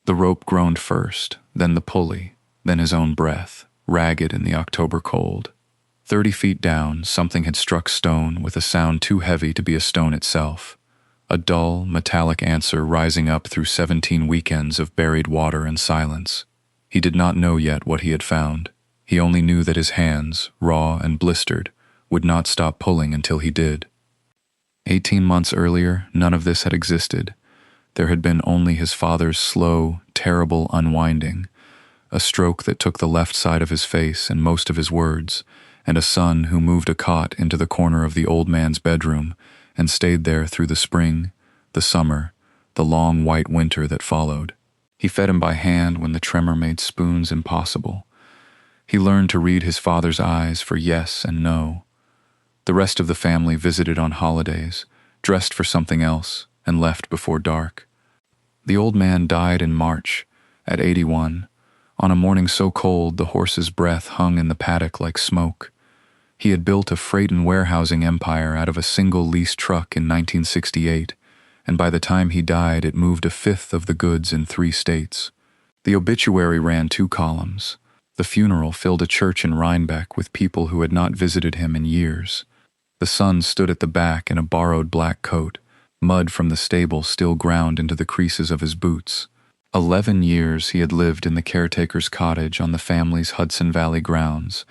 The rope groaned first, then the pulley, then his own breath, ragged in the October cold. 30 feet down, something had struck stone with a sound too heavy to be a stone itself. A dull, metallic answer rising up through 17 weekends of buried water and silence. He did not know yet what he had found. He only knew that his hands, raw and blistered, would not stop pulling until he did. 18 months earlier, none of this had existed. There had been only his father's slow, terrible unwinding, a stroke that took the left side of his face and most of his words, and a son who moved a cot into the corner of the old man's bedroom and stayed there through the spring, the summer, the long white winter that followed. He fed him by hand when the tremor made spoons impossible. He learned to read his father's eyes for yes and no. The rest of the family visited on holidays, dressed for something else, and left before dark. The old man died in March, at 81, on a morning so cold the horse's breath hung in the paddock like smoke. He had built a freight and warehousing empire out of a single leased truck in 1968, and by the time he died it moved a fifth of the goods in 3 states. The obituary ran 2 columns. The funeral filled a church in Rhinebeck with people who had not visited him in years. The son stood at the back in a borrowed black coat, mud from the stable still ground into the creases of his boots. 11 years he had lived in the caretaker's cottage on the family's Hudson Valley grounds,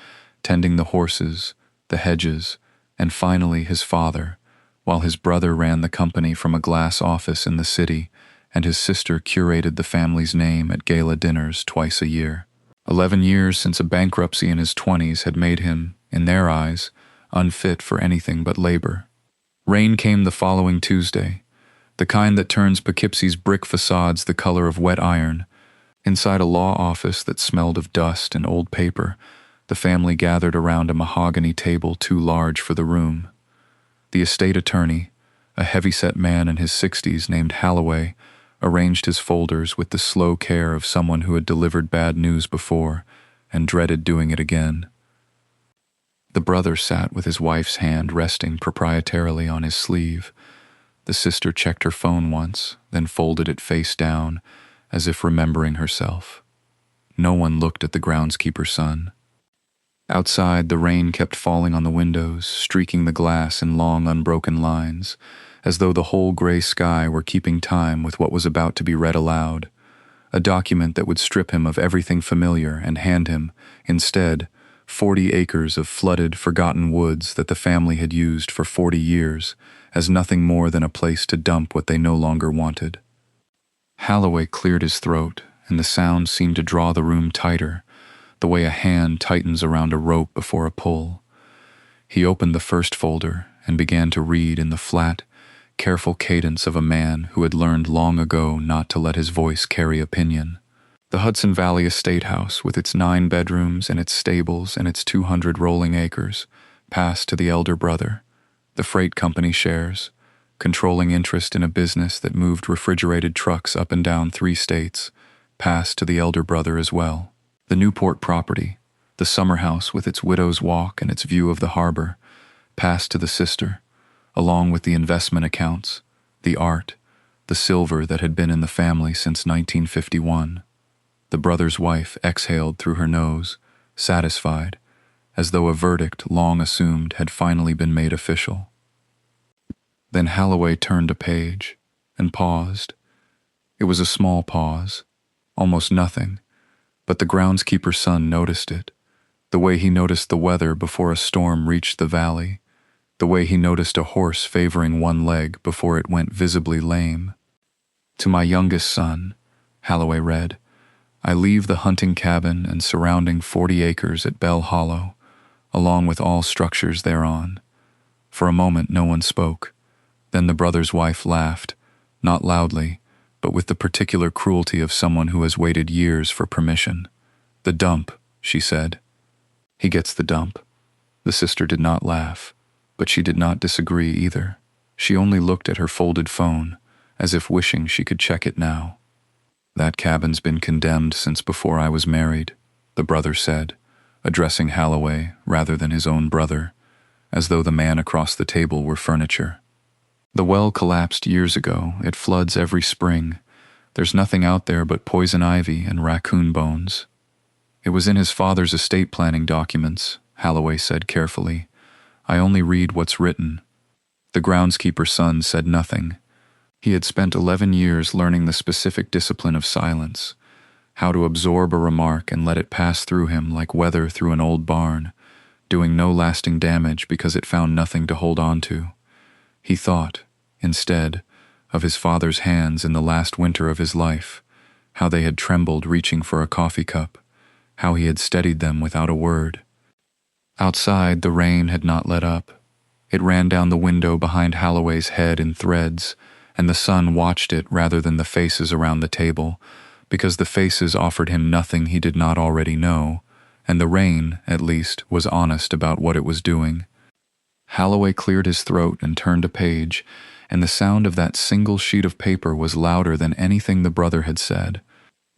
tending the horses, the hedges, and finally his father, while his brother ran the company from a glass office in the city, and his sister curated the family's name at gala dinners twice a year. 11 years since a bankruptcy in his 20s had made him, in their eyes, unfit for anything but labor. Rain came the following Tuesday, the kind that turns Poughkeepsie's brick facades the color of wet iron. Inside a law office that smelled of dust and old paper, the family gathered around a mahogany table too large for the room. The estate attorney, a heavy-set man in his 60s named Halloway, arranged his folders with the slow care of someone who had delivered bad news before and dreaded doing it again. The brother sat with his wife's hand resting proprietarily on his sleeve. The sister checked her phone once, then folded it face down, as if remembering herself. No one looked at the groundskeeper's son. Outside, the rain kept falling on the windows, streaking the glass in long, unbroken lines, as though the whole gray sky were keeping time with what was about to be read aloud, a document that would strip him of everything familiar and hand him, instead, 40 acres of flooded, forgotten woods that the family had used for 40 years as nothing more than a place to dump what they no longer wanted. Halloway cleared his throat, and the sound seemed to draw the room tighter, the way a hand tightens around a rope before a pull. He opened the first folder and began to read in the flat, careful cadence of a man who had learned long ago not to let his voice carry opinion. The Hudson Valley estate house, with its 9 bedrooms and its stables and its 200 rolling acres, passed to the elder brother. The freight company shares, controlling interest in a business that moved refrigerated trucks up and down 3 states, passed to the elder brother as well. The Newport property, the summer house with its widow's walk and its view of the harbor, passed to the sister, along with the investment accounts, the art, the silver that had been in the family since 1951. The brother's wife exhaled through her nose, satisfied, as though a verdict long assumed had finally been made official. Then Halloway turned a page and paused. It was a small pause, almost nothing, but the groundskeeper's son noticed it, the way he noticed the weather before a storm reached the valley, the way he noticed a horse favoring one leg before it went visibly lame. "To my youngest son," Halloway read, "I leave the hunting cabin and surrounding 40 acres at Bell Hollow, along with all structures thereon." For a moment no one spoke. Then the brother's wife laughed, not loudly, but with the particular cruelty of someone who has waited years for permission. "The dump," she said. "He gets the dump." The sister did not laugh, but she did not disagree either. She only looked at her folded phone, as if wishing she could check it now. "That cabin's been condemned since before I was married," the brother said, addressing Halloway rather than his own brother, as though the man across the table were furniture. "The well collapsed years ago. It floods every spring. There's nothing out there but poison ivy and raccoon bones. It was in his father's estate planning documents, Halloway said carefully. I only read what's written. The groundskeeper's son said nothing. He had spent 11 years learning the specific discipline of silence, how to absorb a remark and let it pass through him like weather through an old barn, doing no lasting damage because it found nothing to hold on to. He thought, instead, of his father's hands in the last winter of his life, how they had trembled reaching for a coffee cup, how he had steadied them without a word. Outside, the rain had not let up. It ran down the window behind Halloway's head in threads, and the sun watched it rather than the faces around the table, because the faces offered him nothing he did not already know, and the rain, at least, was honest about what it was doing. Halloway cleared his throat and turned a page, and the sound of that single sheet of paper was louder than anything the brother had said.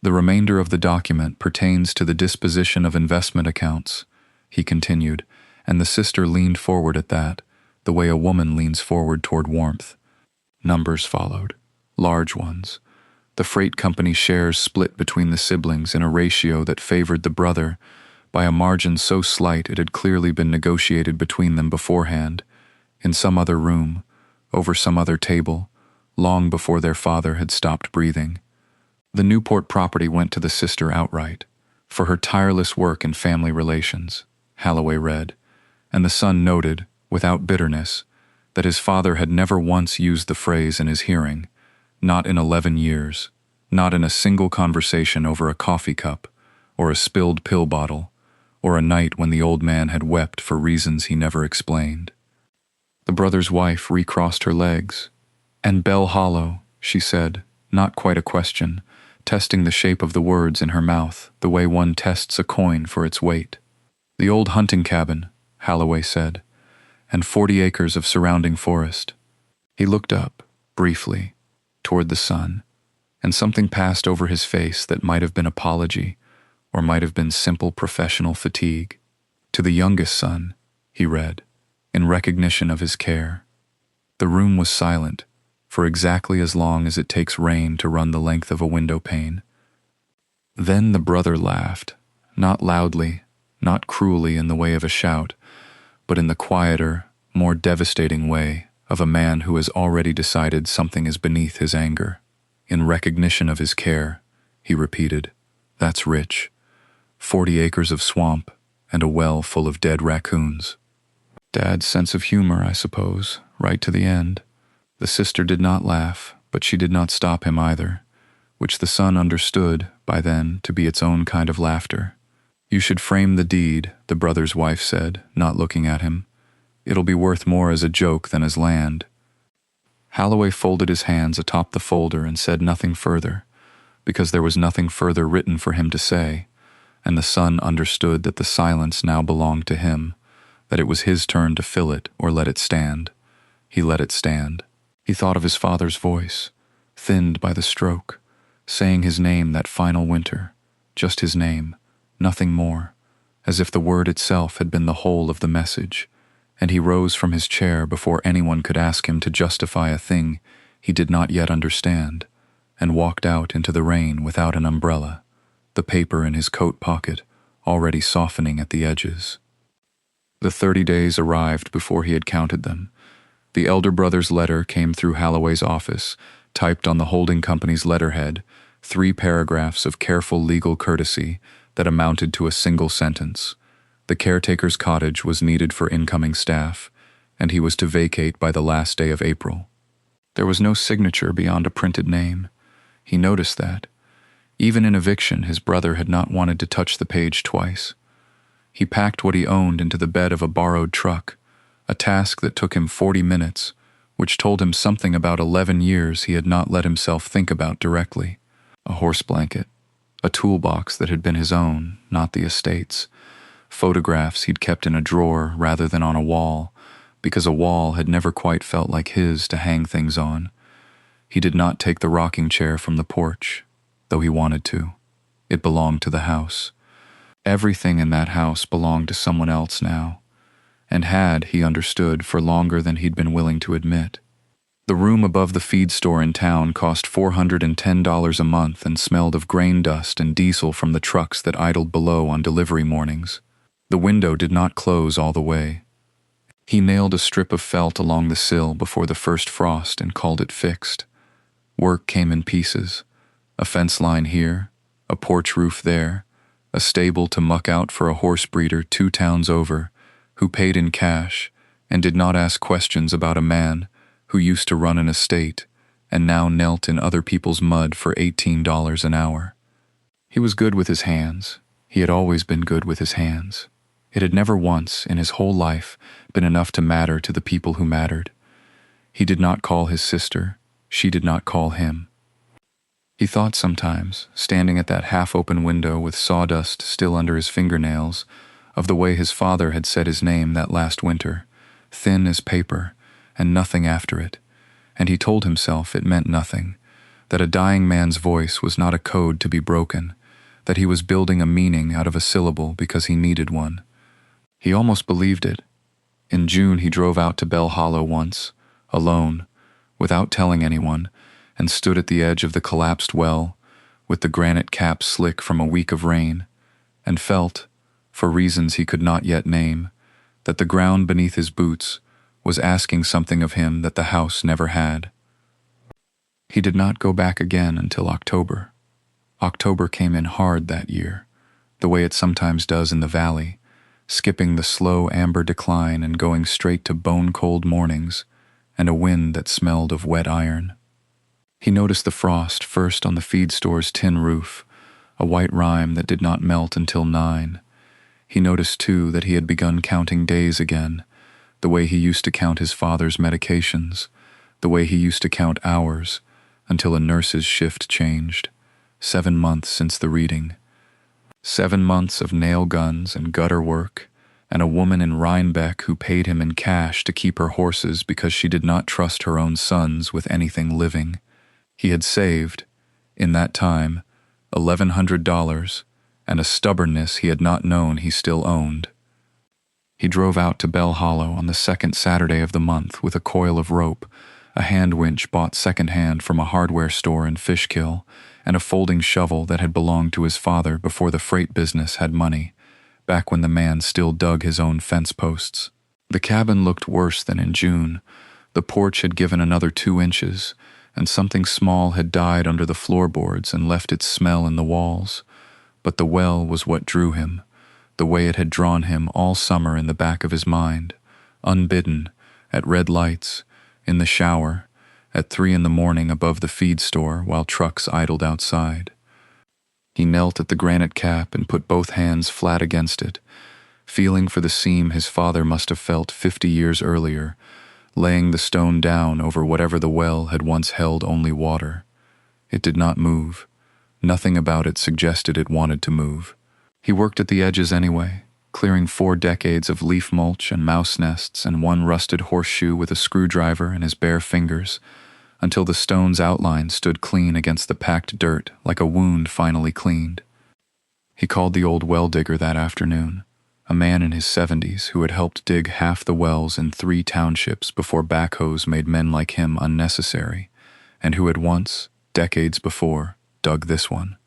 The remainder of the document pertains to the disposition of investment accounts, he continued, and the sister leaned forward at that, the way a woman leans forward toward warmth. Numbers followed, large ones. The freight company shares split between the siblings in a ratio that favored the brother, by a margin so slight it had clearly been negotiated between them beforehand, in some other room, over some other table, long before their father had stopped breathing. The Newport property went to the sister outright, for her tireless work in family relations, Halloway read, and the son noted, without bitterness, that his father had never once used the phrase in his hearing, not in 11 years, not in a single conversation over a coffee cup, or a spilled pill bottle, or a night when the old man had wept for reasons he never explained. The brother's wife recrossed her legs. And Bell Hollow, she said, not quite a question, testing the shape of the words in her mouth the way one tests a coin for its weight. The old hunting cabin, Halloway said, and 40 acres of surrounding forest. He looked up, briefly, toward the sun, and something passed over his face that might have been apology, or might have been simple professional fatigue. To the youngest son, he read, in recognition of his care. The room was silent, for exactly as long as it takes rain to run the length of a window pane. Then the brother laughed, not loudly, not cruelly in the way of a shout, but in the quieter, more devastating way of a man who has already decided something is beneath his anger. In recognition of his care, he repeated, that's rich. 40 acres of swamp and a well full of dead raccoons. Dad's sense of humor, I suppose, right to the end. The sister did not laugh, but she did not stop him either, which the son understood, by then, to be its own kind of laughter. You should frame the deed, the brother's wife said, not looking at him. It'll be worth more as a joke than as land. Halloway folded his hands atop the folder and said nothing further, because there was nothing further written for him to say, and the son understood that the silence now belonged to him, that it was his turn to fill it or let it stand. He let it stand. He thought of his father's voice, thinned by the stroke, saying his name that final winter, just his name, nothing more, as if the word itself had been the whole of the message, and he rose from his chair before anyone could ask him to justify a thing he did not yet understand, and walked out into the rain without an umbrella, the paper in his coat pocket already softening at the edges. The 30 days arrived before he had counted them. The elder brother's letter came through Halloway's office, typed on the holding company's letterhead, 3 paragraphs of careful legal courtesy that amounted to a single sentence. The caretaker's cottage was needed for incoming staff, and he was to vacate by the last day of April. There was no signature beyond a printed name. He noticed that. Even in eviction, his brother had not wanted to touch the page twice. He packed what he owned into the bed of a borrowed truck, a task that took him 40 minutes, which told him something about 11 years he had not let himself think about directly. A horse blanket, a toolbox that had been his own, not the estate's, photographs he'd kept in a drawer rather than on a wall, because a wall had never quite felt like his to hang things on. He did not take the rocking chair from the porch, though he wanted to. It belonged to the house. Everything in that house belonged to someone else now, and had, he understood, for longer than he'd been willing to admit. The room above the feed store in town cost $410 a month and smelled of grain dust and diesel from the trucks that idled below on delivery mornings. The window did not close all the way. He nailed a strip of felt along the sill before the first frost and called it fixed. Work came in pieces. A fence line here, a porch roof there, a stable to muck out for a horse breeder 2 towns over, who paid in cash and did not ask questions about a man who used to run an estate and now knelt in other people's mud for $18 an hour. He was good with his hands. He had always been good with his hands. It had never once, in his whole life, been enough to matter to the people who mattered. He did not call his sister. She did not call him. He thought sometimes, standing at that half-open window with sawdust still under his fingernails, of the way his father had said his name that last winter, thin as paper, and nothing after it, and he told himself it meant nothing, that a dying man's voice was not a code to be broken, that he was building a meaning out of a syllable because he needed one. He almost believed it. In June he drove out to Bell Hollow once, alone, without telling anyone, and stood at the edge of the collapsed well, with the granite cap slick from a week of rain, and felt, for reasons he could not yet name, that the ground beneath his boots was asking something of him that the house never had. He did not go back again until October. October came in hard that year, the way it sometimes does in the valley, skipping the slow amber decline and going straight to bone-cold mornings and a wind that smelled of wet iron. He noticed the frost first on the feed store's tin roof, a white rime that did not melt until 9. He noticed, too, that he had begun counting days again, the way he used to count his father's medications, the way he used to count hours, until a nurse's shift changed. 7 months since the reading. 7 months of nail guns and gutter work, and a woman in Rhinebeck who paid him in cash to keep her horses because she did not trust her own sons with anything living. He had saved, in that time, $1,100, and a stubbornness he had not known he still owned. He drove out to Bell Hollow on the 2nd Saturday of the month with a coil of rope, a hand winch bought second-hand from a hardware store in Fishkill, and a folding shovel that had belonged to his father before the freight business had money, back when the man still dug his own fence posts. The cabin looked worse than in June. The porch had given another 2 inches, and something small had died under the floorboards and left its smell in the walls. But the well was what drew him, the way it had drawn him all summer in the back of his mind, unbidden, at red lights, in the shower, at 3 a.m. above the feed store while trucks idled outside. He knelt at the granite cap and put both hands flat against it, feeling for the seam his father must have felt 50 years earlier, laying the stone down over whatever the well had once held only water. It did not move. Nothing about it suggested it wanted to move. He worked at the edges anyway, clearing 4 decades of leaf mulch and mouse nests and 1 rusted horseshoe with a screwdriver in his bare fingers, until the stone's outline stood clean against the packed dirt like a wound finally cleaned. He called the old well digger that afternoon, a man in his 70s who had helped dig half the wells in 3 townships before backhoes made men like him unnecessary, and who had once, decades before, dug this one.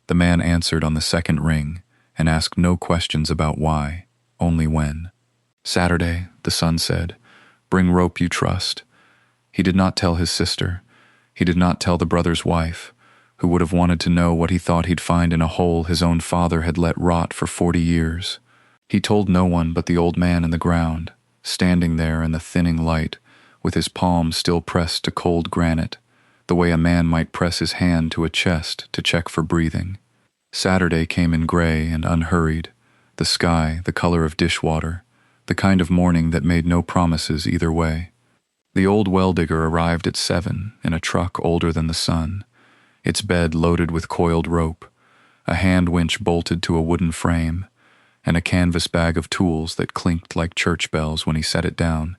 The man answered on the 2nd ring and asked no questions about why, only when. Saturday, the son said, "Bring rope you trust." He did not tell his sister. He did not tell the brother's wife, who would have wanted to know what he thought he'd find in a hole his own father had let rot for 40 years. He told no one but the old man in the ground, standing there in the thinning light, with his palm still pressed to cold granite, the way a man might press his hand to a chest to check for breathing. Saturday came in gray and unhurried, the sky the color of dishwater, the kind of morning that made no promises either way. The old well digger arrived at 7 in a truck older than the sun, its bed loaded with coiled rope, a hand winch bolted to a wooden frame, and a canvas bag of tools that clinked like church bells when he set it down.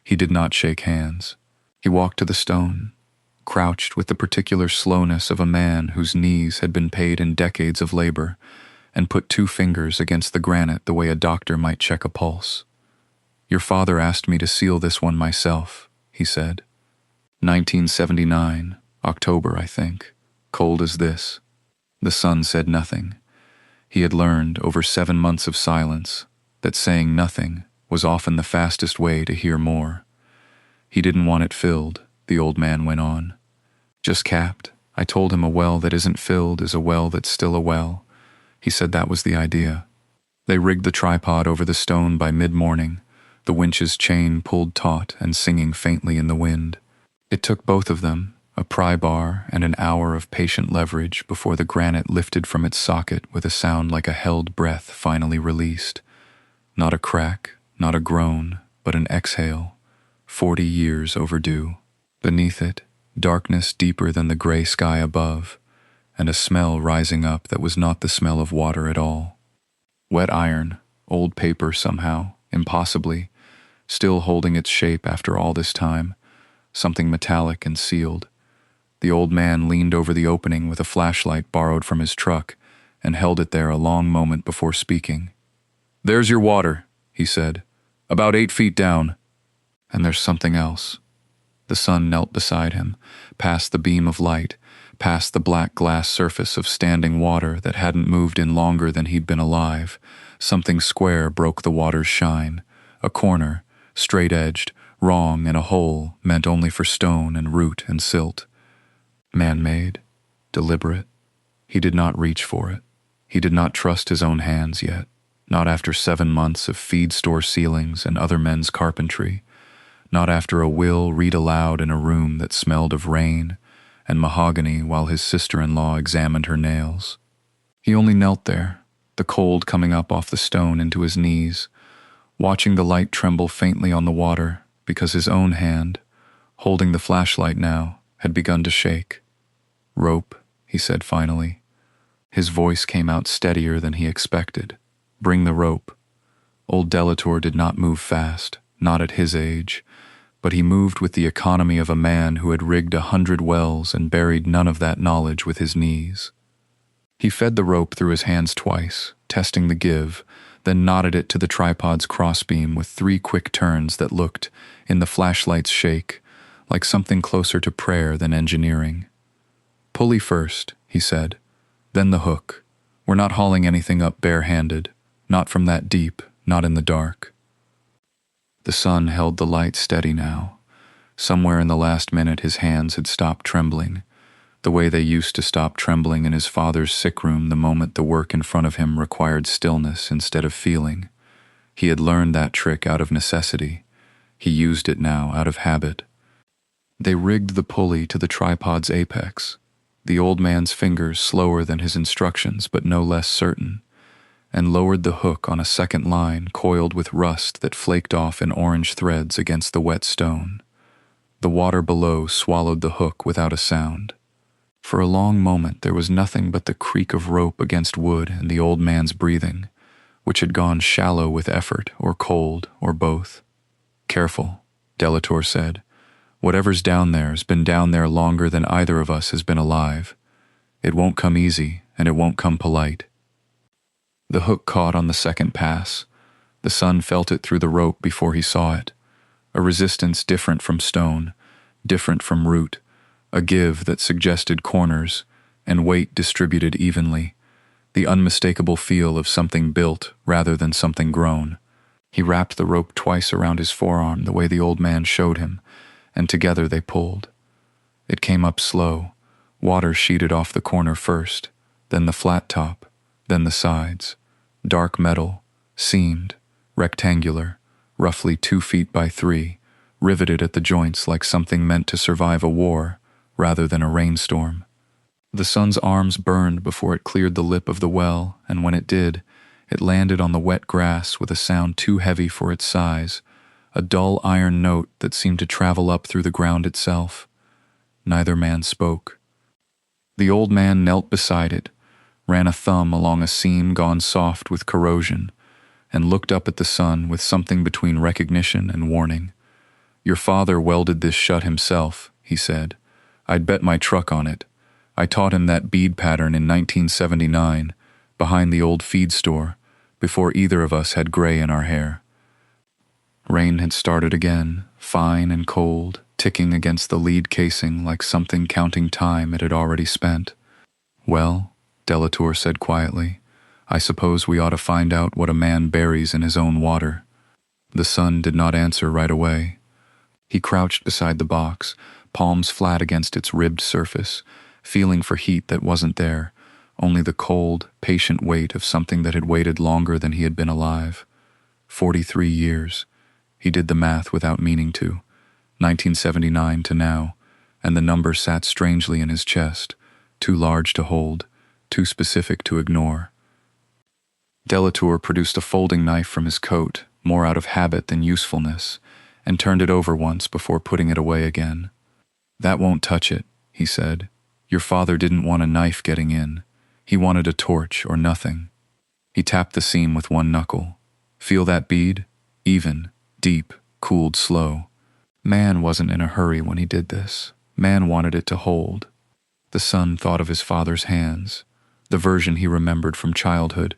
He did not shake hands. He walked to the stone, crouched with the particular slowness of a man whose knees had been paid in decades of labor, and put 2 fingers against the granite the way a doctor might check a pulse. "Your father asked me to seal this one myself," he said. 1979, October, I think. Cold as this. The son said nothing. He had learned, over 7 months of silence, that saying nothing was often the fastest way to hear more. He didn't want it filled, the old man went on. Just capped. I told him a well that isn't filled is a well that's still a well. He said that was the idea. They rigged the tripod over the stone by mid-morning, the winch's chain pulled taut and singing faintly in the wind. It took both of them, a pry bar and an hour of patient leverage before the granite lifted from its socket with a sound like a held breath finally released. Not a crack, not a groan, but an exhale, 40 years overdue. Beneath it, darkness deeper than the gray sky above, and a smell rising up that was not the smell of water at all. Wet iron, old paper somehow, impossibly, still holding its shape after all this time, something metallic and sealed. The old man leaned over the opening with a flashlight borrowed from his truck and held it there a long moment before speaking. "There's your water," he said. "About 8 feet down." "And there's something else." The son knelt beside him, past the beam of light, past the black glass surface of standing water that hadn't moved in longer than he'd been alive. Something square broke the water's shine, a corner, straight-edged, wrong, and a hole meant only for stone and root and silt. Man-made, deliberate. He did not reach for it. He did not trust his own hands yet, not after 7 months of feed store ceilings and other men's carpentry, not after a will read aloud in a room that smelled of rain and mahogany while his sister-in-law examined her nails. He only knelt there, the cold coming up off the stone into his knees, watching the light tremble faintly on the water because his own hand, holding the flashlight now, had begun to shake. "Rope," he said finally. His voice came out steadier than he expected. "Bring the rope." Old Delator did not move fast, not at his age, but he moved with the economy of a man who had rigged 100 wells and buried none of that knowledge with his knees. He fed the rope through his hands twice, testing the give, then knotted it to the tripod's crossbeam with 3 quick turns that looked, in the flashlight's shake, like something closer to prayer than engineering. "Pulley first," he said, "then the hook. We're not hauling anything up bare-handed, not from that deep, not in the dark." The son held the light steady now. Somewhere in the last minute his hands had stopped trembling, the way they used to stop trembling in his father's sick room the moment the work in front of him required stillness instead of feeling. He had learned that trick out of necessity. He used it now out of habit. They rigged the pulley to the tripod's apex, the old man's fingers slower than his instructions but no less certain, and lowered the hook on a second line coiled with rust that flaked off in orange threads against the wet stone. The water below swallowed the hook without a sound. For a long moment there was nothing but the creak of rope against wood and the old man's breathing, which had gone shallow with effort or cold or both. "Careful," Delator said. "Whatever's down there's been down there longer than either of us has been alive. It won't come easy, and it won't come polite." The hook caught on the second pass. The son felt it through the rope before he saw it. A resistance different from stone, different from root, a give that suggested corners, and weight distributed evenly, the unmistakable feel of something built rather than something grown. He wrapped the rope twice around his forearm the way the old man showed him, and together they pulled. It came up slow, water sheeted off the corner first, then the flat top, then the sides. Dark metal, seamed, rectangular, roughly 2 feet by 3, riveted at the joints like something meant to survive a war rather than a rainstorm. The son's arms burned before it cleared the lip of the well, and when it did, it landed on the wet grass with a sound too heavy for its size, a dull iron note that seemed to travel up through the ground itself. Neither man spoke. The old man knelt beside it, ran a thumb along a seam gone soft with corrosion, and looked up at the son with something between recognition and warning. "Your father welded this shut himself," he said. "I'd bet my truck on it. I taught him that bead pattern in 1979, behind the old feed store, before either of us had gray in our hair." Rain had started again, fine and cold, ticking against the lead casing like something counting time it had already spent. "Well," Delatour said quietly, "I suppose we ought to find out what a man buries in his own water." The son did not answer right away. He crouched beside the box, palms flat against its ribbed surface, feeling for heat that wasn't there, only the cold, patient weight of something that had waited longer than he had been alive. 43 years. He did the math without meaning to. 1979 to now, and the number sat strangely in his chest, too large to hold, too specific to ignore. Delatour produced a folding knife from his coat, more out of habit than usefulness, and turned it over once before putting it away again. "That won't touch it," he said. "Your father didn't want a knife getting in. He wanted a torch or nothing." He tapped the seam with one knuckle. "Feel that bead? Even, deep, cooled slow. Man wasn't in a hurry when he did this. Man wanted it to hold." The son thought of his father's hands, the version he remembered from childhood,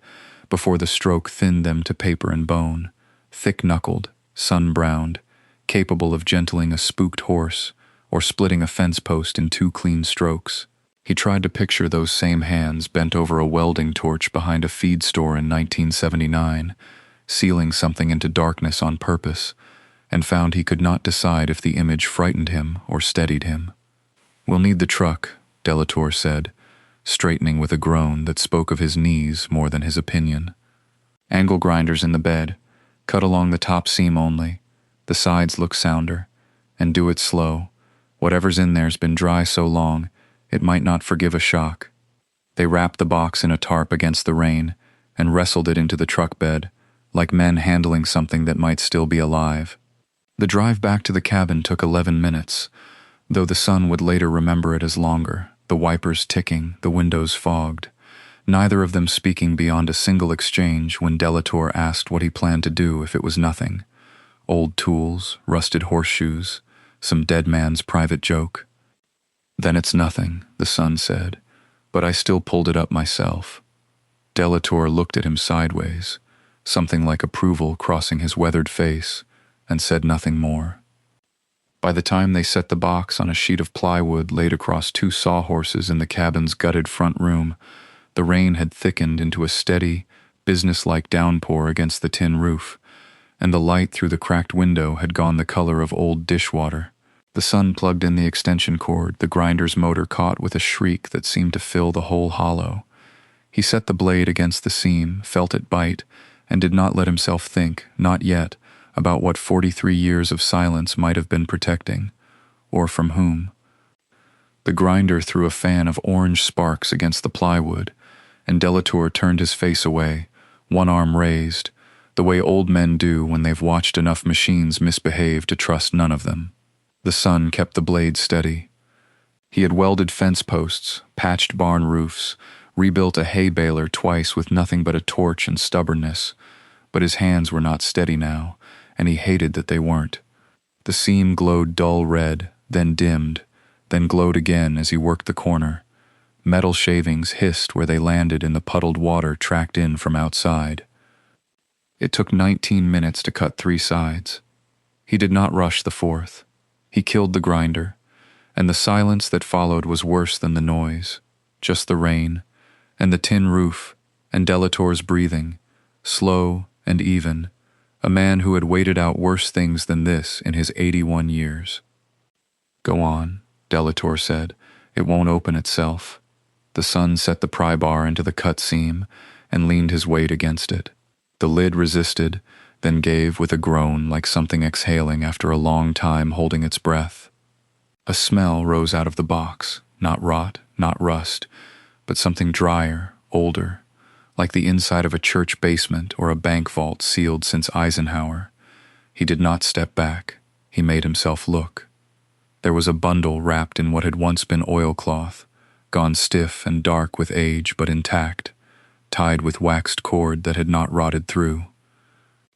before the stroke thinned them to paper and bone, thick-knuckled, sun-browned, capable of gentling a spooked horse or splitting a fence post in 2 clean strokes. He tried to picture those same hands bent over a welding torch behind a feed store in 1979, sealing something into darkness on purpose, and found he could not decide if the image frightened him or steadied him. "We'll need the truck," Delatour said, straightening with a groan that spoke of his knees more than his opinion. "Angle grinders in the bed. Cut along the top seam only. The sides look sounder. And do it slow. Whatever's in there's been dry so long, it might not forgive a shock." They wrapped the box in a tarp against the rain and wrestled it into the truck bed, like men handling something that might still be alive. The drive back to the cabin took 11 minutes, though the son would later remember it as longer, the wipers ticking, the windows fogged, neither of them speaking beyond a single exchange when Delatour asked what he planned to do if it was nothing. Old tools, rusted horseshoes, some dead man's private joke. "Then it's nothing," the son said, "but I still pulled it up myself." Delatour looked at him sideways, something like approval crossing his weathered face, and said nothing more. By the time they set the box on a sheet of plywood laid across 2 sawhorses in the cabin's gutted front room, the rain had thickened into a steady, businesslike downpour against the tin roof, and the light through the cracked window had gone the color of old dishwater. The son plugged in the extension cord, the grinder's motor caught with a shriek that seemed to fill the whole hollow. He set the blade against the seam, felt it bite, and did not let himself think, not yet, about what 43 years of silence might have been protecting, or from whom. The grinder threw a fan of orange sparks against the plywood, and Delatour turned his face away, one arm raised, the way old men do when they've watched enough machines misbehave to trust none of them. The son kept the blade steady. He had welded fence posts, patched barn roofs, rebuilt a hay baler twice with nothing but a torch and stubbornness, but his hands were not steady now, and he hated that they weren't. The seam glowed dull red, then dimmed, then glowed again as he worked the corner. Metal shavings hissed where they landed in the puddled water tracked in from outside. It took 19 minutes to cut 3 sides. He did not rush the 4th. He killed the grinder, and the silence that followed was worse than the noise, just the rain, and the tin roof, and Delatour's breathing, slow and even, a man who had waited out worse things than this in his 81 years. "Go on," Delatour said. "It won't open itself." The son set the pry bar into the cut seam and leaned his weight against it. The lid resisted, then gave with a groan like something exhaling after a long time holding its breath. A smell rose out of the box, not rot, not rust, but something drier, older, like the inside of a church basement or a bank vault sealed since Eisenhower. He did not step back. He made himself look. There was a bundle wrapped in what had once been oilcloth, gone stiff and dark with age but intact, tied with waxed cord that had not rotted through.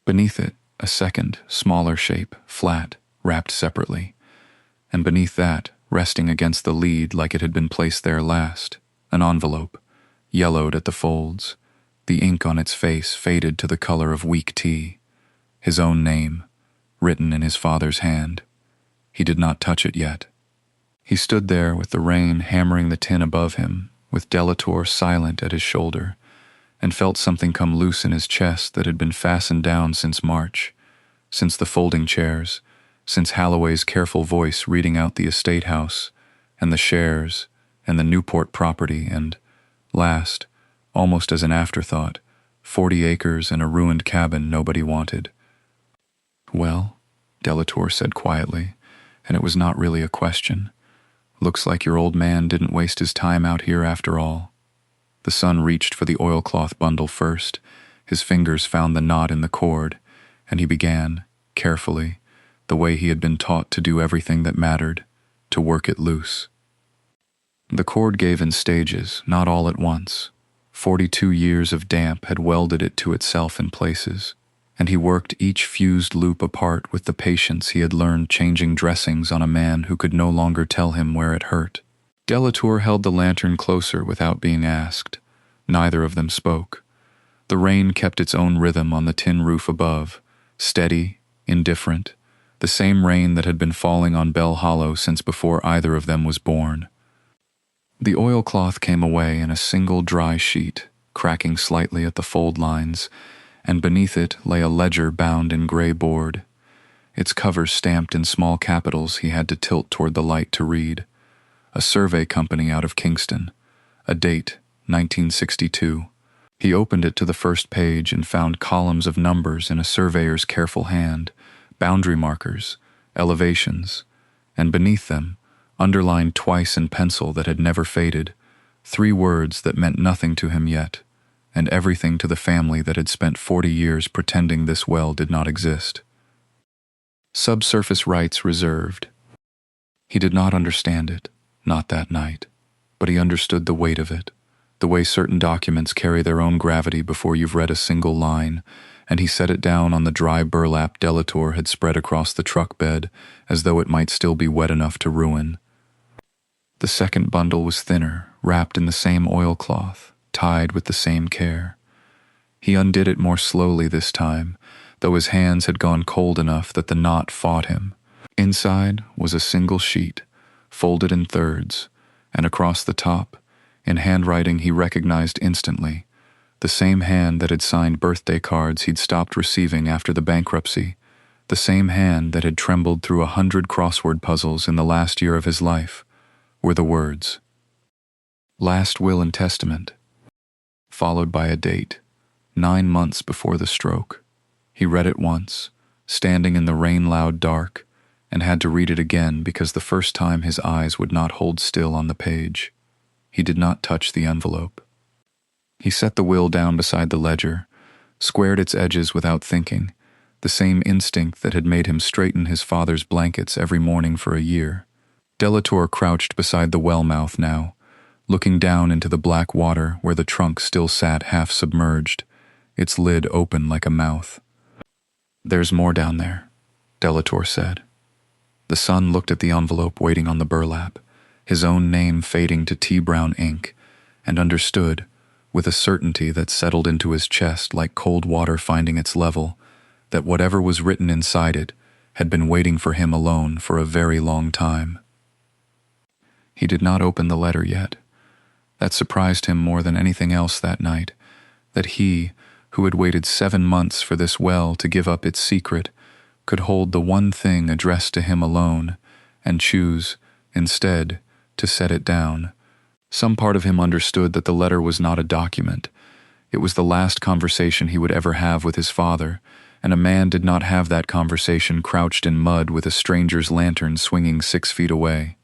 Beneath it, a second, smaller shape, flat, wrapped separately, and beneath that, resting against the lead like it had been placed there last, an envelope, yellowed at the folds, the ink on its face faded to the color of weak tea, his own name, written in his father's hand. He did not touch it yet. He stood there with the rain hammering the tin above him, with Delator silent at his shoulder, and felt something come loose in his chest that had been fastened down since March, since the folding chairs, since Halloway's careful voice reading out the estate house, and the shares, and the Newport property, and, last, almost as an afterthought, 40 acres and a ruined cabin nobody wanted. "Well," Delator said quietly, and it was not really a question. "Looks like your old man didn't waste his time out here after all." The son reached for the oilcloth bundle first. His fingers found the knot in the cord, and he began, carefully, the way he had been taught to do everything that mattered, to work it loose. The cord gave in stages, not all at once. 42 years of damp had welded it to itself in places, and he worked each fused loop apart with the patience he had learned changing dressings on a man who could no longer tell him where it hurt. Delator held the lantern closer without being asked. Neither of them spoke. The rain kept its own rhythm on the tin roof above, steady, indifferent, the same rain that had been falling on Bell Hollow since before either of them was born. The oilcloth came away in a single dry sheet, cracking slightly at the fold lines, and beneath it lay a ledger bound in gray board. Its cover stamped in small capitals he had to tilt toward the light to read. A survey company out of Kingston. A date, 1962. He opened it to the first page and found columns of numbers in a surveyor's careful hand, boundary markers, elevations, and beneath them, underlined twice in pencil that had never faded, 3 words that meant nothing to him yet, and everything to the family that had spent 40 years pretending this well did not exist. Subsurface rights reserved. He did not understand it, not that night, but he understood the weight of it, the way certain documents carry their own gravity before you've read a single line, and he set it down on the dry burlap Delator had spread across the truck bed as though it might still be wet enough to ruin. The second bundle was thinner, wrapped in the same oilcloth, tied with the same care. He undid it more slowly this time, though his hands had gone cold enough that the knot fought him. Inside was a single sheet, folded in thirds, and across the top, in handwriting he recognized instantly, the same hand that had signed birthday cards he'd stopped receiving after the bankruptcy, the same hand that had trembled through 100 crossword puzzles in the last year of his life, were the words, "Last Will and Testament," followed by a date, 9 months before the stroke. He read it once, standing in the rain-loud dark, and had to read it again because the first time his eyes would not hold still on the page. He did not touch the envelope. He set the will down beside the ledger, squared its edges without thinking, the same instinct that had made him straighten his father's blankets every morning for a year. Delator crouched beside the well mouth now, looking down into the black water where the trunk still sat half submerged, its lid open like a mouth. "There's more down there," Delator said. The son looked at the envelope waiting on the burlap, his own name fading to tea-brown ink, and understood, with a certainty that settled into his chest like cold water finding its level, that whatever was written inside it had been waiting for him alone for a very long time. He did not open the letter yet. That surprised him more than anything else that night, that he, who had waited 7 months for this well to give up its secret, could hold the one thing addressed to him alone and choose, instead, to set it down. Some part of him understood that the letter was not a document. It was the last conversation he would ever have with his father, and a man did not have that conversation crouched in mud with a stranger's lantern swinging 6 feet away.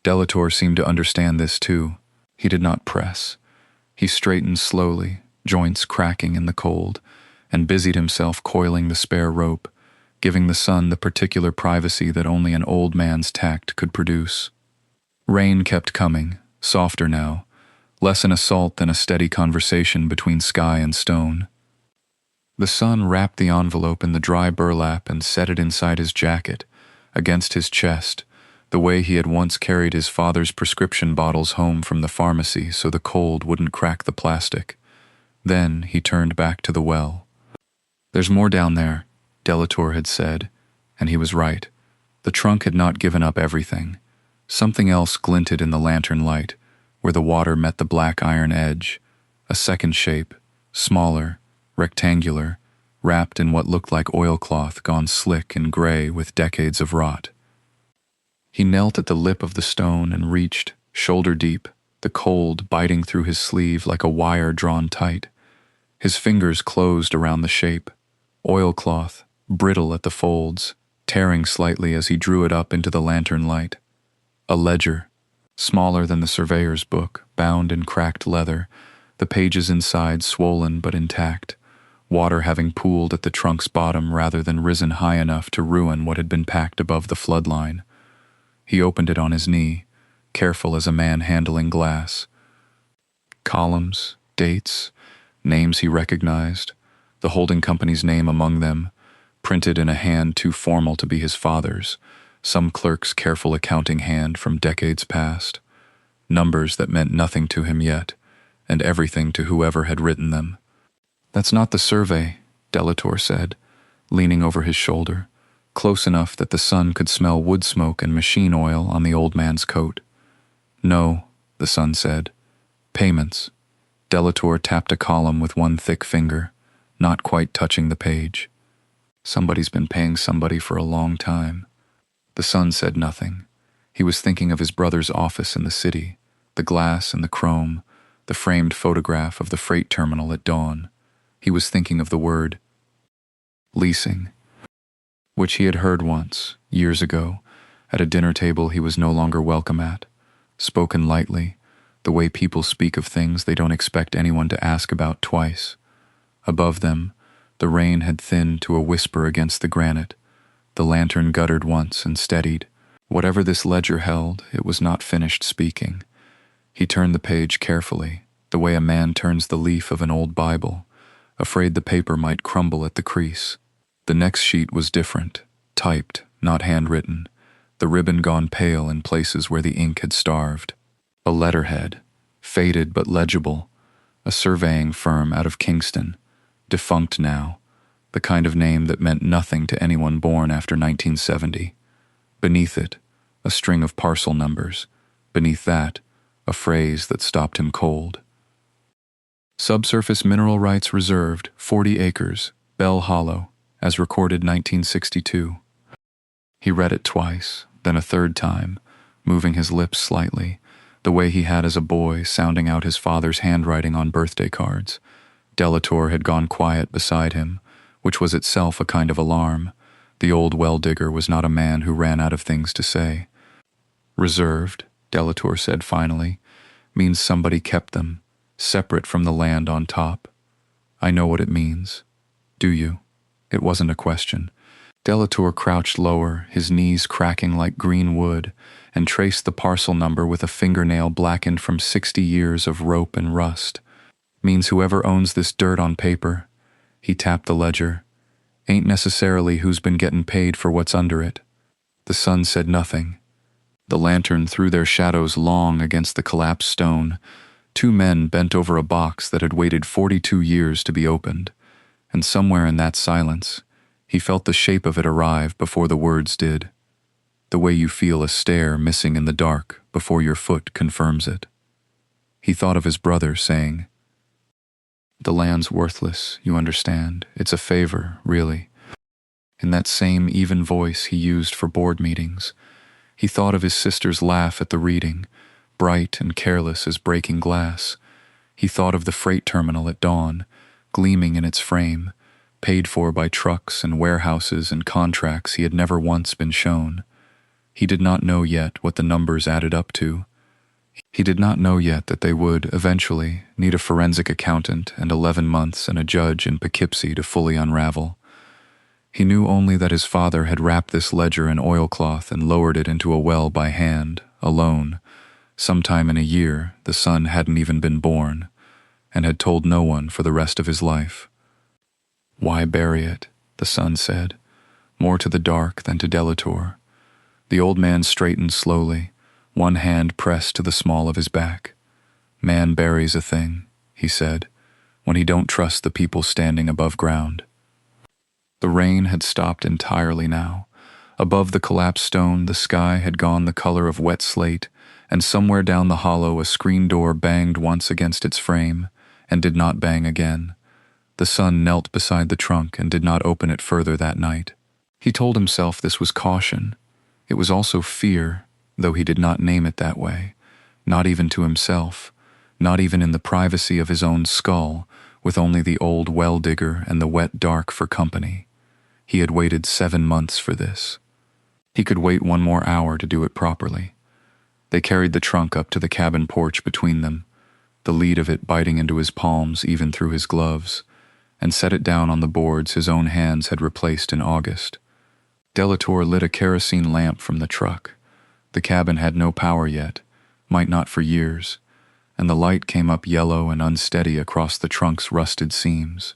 Delator seemed to understand this too. He did not press. He straightened slowly, joints cracking in the cold, and busied himself coiling the spare rope, giving the son the particular privacy that only an old man's tact could produce. Rain kept coming, softer now, less an assault than a steady conversation between sky and stone. The son wrapped the envelope in the dry burlap and set it inside his jacket, against his chest, the way he had once carried his father's prescription bottles home from the pharmacy so the cold wouldn't crack the plastic. Then he turned back to the well. "There's more down there," Delator had said, and he was right. The trunk had not given up everything. Something else glinted in the lantern light, where the water met the black iron edge. A second shape, smaller, rectangular, wrapped in what looked like oilcloth gone slick and gray with decades of rot. He knelt at the lip of the stone and reached, shoulder deep, the cold biting through his sleeve like a wire drawn tight. His fingers closed around the shape. Oilcloth, brittle at the folds, tearing slightly as he drew it up into the lantern light. A ledger, smaller than the surveyor's book, bound in cracked leather, the pages inside swollen but intact, water having pooled at the trunk's bottom rather than risen high enough to ruin what had been packed above the floodline. He opened it on his knee, careful as a man handling glass. Columns, dates, names he recognized, the holding company's name among them, printed in a hand too formal to be his father's, some clerk's careful accounting hand from decades past. Numbers that meant nothing to him yet, and everything to whoever had written them. "That's not the survey," Delator said, leaning over his shoulder, close enough that the sun could smell wood smoke and machine oil on the old man's coat. "No," the son said. "Payments." Delator tapped a column with one thick finger, not quite touching the page. "Somebody's been paying somebody for a long time." The son said nothing. He was thinking of his brother's office in the city, the glass and the chrome, the framed photograph of the freight terminal at dawn. He was thinking of the word leasing, which he had heard once, years ago, at a dinner table he was no longer welcome at, spoken lightly, the way people speak of things they don't expect anyone to ask about twice. Above them, the rain had thinned to a whisper against the granite. The lantern guttered once and steadied. Whatever this ledger held, it was not finished speaking. He turned the page carefully, the way a man turns the leaf of an old Bible, afraid the paper might crumble at the crease. The next sheet was different, typed, not handwritten, the ribbon gone pale in places where the ink had starved. A letterhead, faded but legible, a surveying firm out of Kingston, defunct now, the kind of name that meant nothing to anyone born after 1970. Beneath it, a string of parcel numbers. Beneath that, a phrase that stopped him cold. Subsurface mineral rights reserved, 40 acres, Bell Hollow, as recorded 1962. He read it twice, then a third time, moving his lips slightly, the way he had as a boy sounding out his father's handwriting on birthday cards. Delator had gone quiet beside him, which was itself a kind of alarm. The old well-digger was not a man who ran out of things to say. "Reserved," Delator said finally, "means somebody kept them, separate from the land on top. I know what it means. Do you?" It wasn't a question. Delator crouched lower, his knees cracking like green wood, and traced the parcel number with a fingernail blackened from 60 years of rope and rust. "Means whoever owns this dirt on paper," he tapped the ledger, "ain't necessarily who's been getting paid for what's under it." The sun said nothing. The lantern threw their shadows long against the collapsed stone. Two men bent over a box that had waited 42 years to be opened, and somewhere in that silence, he felt the shape of it arrive before the words did, the way you feel a stair missing in the dark before your foot confirms it. He thought of his brother saying, "The land's worthless, you understand. It's a favor, really," in that same even voice he used for board meetings. He thought of his sister's laugh at the reading, bright and careless as breaking glass. He thought of the freight terminal at dawn, gleaming in its frame, paid for by trucks and warehouses and contracts he had never once been shown. He did not know yet what the numbers added up to. He did not know yet that they would, eventually, need a forensic accountant and 11 months and a judge in Poughkeepsie to fully unravel. He knew only that his father had wrapped this ledger in oilcloth and lowered it into a well by hand, alone. Sometime in a year, the son hadn't even been born, and had told no one for the rest of his life. "Why bury it?" the son said, more to the dark than to Delator. The old man straightened slowly, one hand pressed to the small of his back. "Man buries a thing," he said, "when he don't trust the people standing above ground." The rain had stopped entirely now. Above the collapsed stone, the sky had gone the color of wet slate, and somewhere down the hollow a screen door banged once against its frame, and did not bang again. The son knelt beside the trunk and did not open it further that night. He told himself this was caution. It was also fear, though he did not name it that way, not even to himself, not even in the privacy of his own skull, with only the old well-digger and the wet dark for company. He had waited 7 months for this. He could wait 1 more hour to do it properly. They carried the trunk up to the cabin porch between them, the lead of it biting into his palms even through his gloves, and set it down on the boards his own hands had replaced in August. Delator lit a kerosene lamp from the truck. The cabin had no power yet, might not for years, and the light came up yellow and unsteady across the trunk's rusted seams.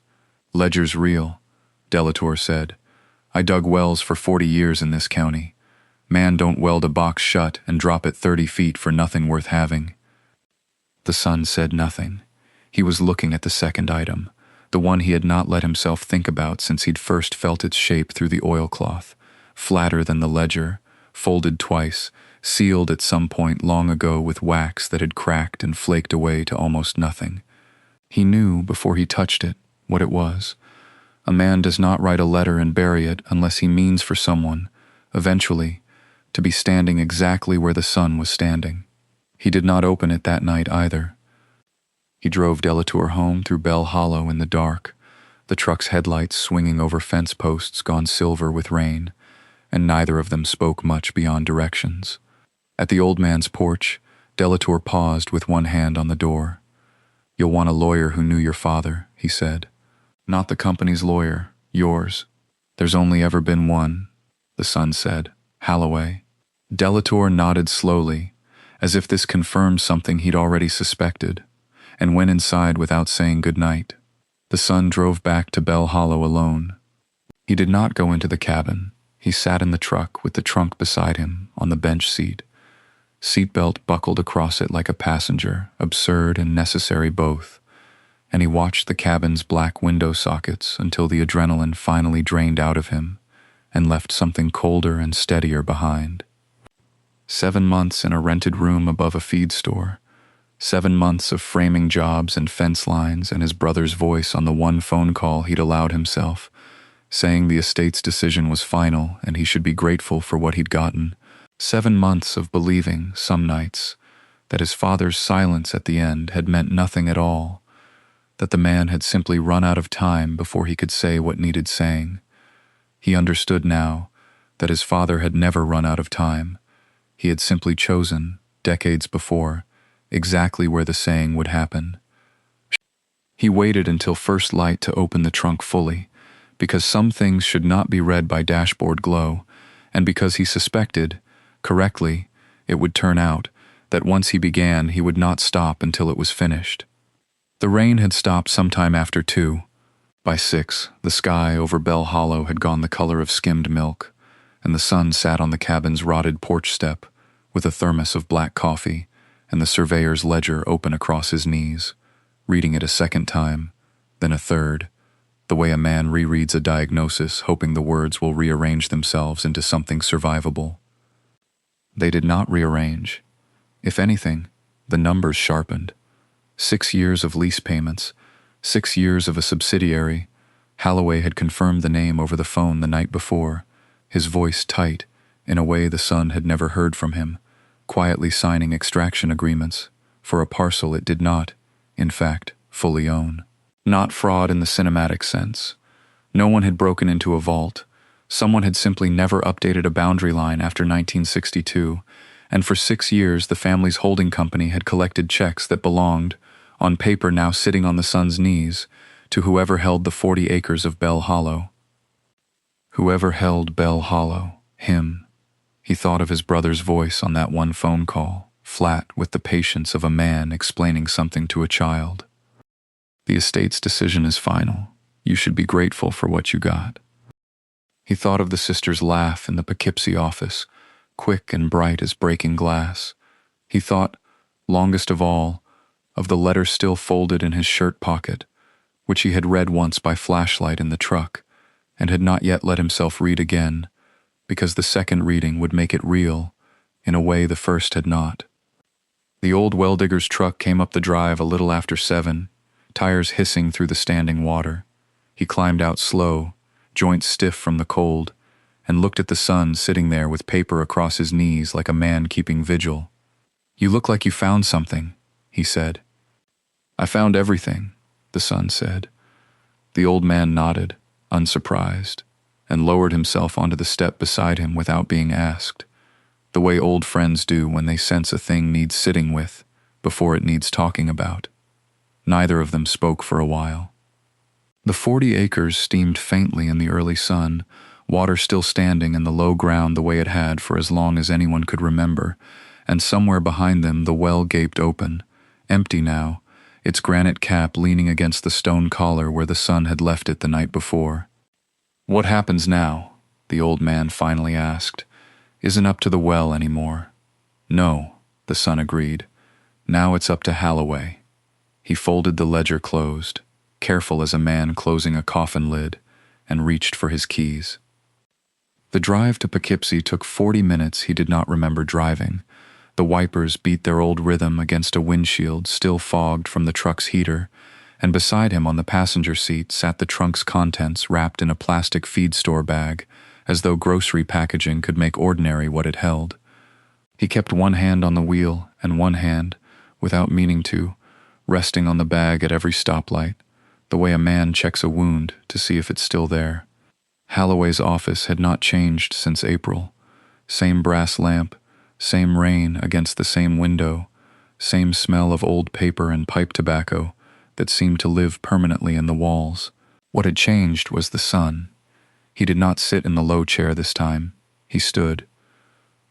"Ledger's real," Delator said. "I dug wells for 40 years in this county. Man don't weld a box shut and drop it 30 feet for nothing worth having." The son said nothing. He was looking at the second item, the one he had not let himself think about since he'd first felt its shape through the oilcloth, flatter than the ledger, folded twice, sealed at some point long ago with wax that had cracked and flaked away to almost nothing. He knew, before he touched it, what it was. A man does not write a letter and bury it unless he means for someone, eventually, to be standing exactly where the son was standing. He did not open it that night either. He drove Delator home through Bell Hollow in the dark, the truck's headlights swinging over fence posts gone silver with rain, and neither of them spoke much beyond directions. At the old man's porch, Delator paused with one hand on the door. "You'll want a lawyer who knew your father," he said. "Not the company's lawyer, yours. There's only ever been one," the son said. "Halloway." Delator nodded slowly, as if this confirmed something he'd already suspected, and went inside without saying good night. The son drove back to Bell Hollow alone. He did not go into the cabin. He sat in the truck with the trunk beside him on the bench seat, seatbelt buckled across it like a passenger, absurd and necessary both, and he watched the cabin's black window sockets until the adrenaline finally drained out of him and left something colder and steadier behind. 7 months in a rented room above a feed store, 7 months of framing jobs and fence lines and his brother's voice on the one phone call he'd allowed himself, saying the estate's decision was final and he should be grateful for what he'd gotten. 7 months of believing, some nights, that his father's silence at the end had meant nothing at all, that the man had simply run out of time before he could say what needed saying. He understood now that his father had never run out of time. He had simply chosen, decades before, exactly where the saying would happen. He waited until first light to open the trunk fully, because some things should not be read by dashboard glow, and because he suspected, correctly, it would turn out that once he began he would not stop until it was finished. The rain had stopped sometime after 2. By 6, the sky over Bell Hollow had gone the color of skimmed milk, and the son sat on the cabin's rotted porch step with a thermos of black coffee and the surveyor's ledger open across his knees, reading it a second time, then a third, the way a man rereads a diagnosis hoping the words will rearrange themselves into something survivable. They did not rearrange. If anything, the numbers sharpened. 6 years of lease payments, 6 years of a subsidiary. Halloway had confirmed the name over the phone the night before, his voice tight, in a way the son had never heard from him, quietly signing extraction agreements for a parcel it did not, in fact, fully own. Not fraud in the cinematic sense. No one had broken into a vault. Someone had simply never updated a boundary line after 1962, and for 6 years the family's holding company had collected checks that belonged, on paper now sitting on the son's knees, to whoever held the 40 acres of Bell Hollow. Whoever held Bell Hollow, him. He thought of his brother's voice on that one phone call, flat with the patience of a man explaining something to a child. "The estate's decision is final. You should be grateful for what you got." He thought of the sister's laugh in the Poughkeepsie office, quick and bright as breaking glass. He thought, longest of all, of the letter still folded in his shirt pocket, which he had read once by flashlight in the truck, and had not yet let himself read again, because the second reading would make it real in a way the first had not. The old well-digger's truck came up the drive a little after 7, tires hissing through the standing water. He climbed out slow, joints stiff from the cold, and looked at the son sitting there with paper across his knees like a man keeping vigil. "You look like you found something," he said. "I found everything," the son said. The old man nodded, unsurprised, and lowered himself onto the step beside him without being asked, the way old friends do when they sense a thing needs sitting with before it needs talking about. Neither of them spoke for a while. The 40 acres steamed faintly in the early sun, water still standing in the low ground the way it had for as long as anyone could remember, and somewhere behind them the well gaped open, empty now, its granite cap leaning against the stone collar where the sun had left it the night before. "What happens now?" the old man finally asked. "Isn't up to the well anymore." "No," the son agreed. "Now it's up to Halloway." He folded the ledger closed, careful as a man closing a coffin lid, and reached for his keys. The drive to Poughkeepsie took 40 minutes he did not remember driving. The wipers beat their old rhythm against a windshield still fogged from the truck's heater, and beside him on the passenger seat sat the trunk's contents wrapped in a plastic feed store bag, as though grocery packaging could make ordinary what it held. He kept one hand on the wheel and one hand, without meaning to, resting on the bag at every stoplight, the way a man checks a wound to see if it's still there. Halloway's office had not changed since April. Same brass lamp, same rain against the same window, same smell of old paper and pipe tobacco that seemed to live permanently in the walls. What had changed was the sun. He did not sit in the low chair this time. He stood.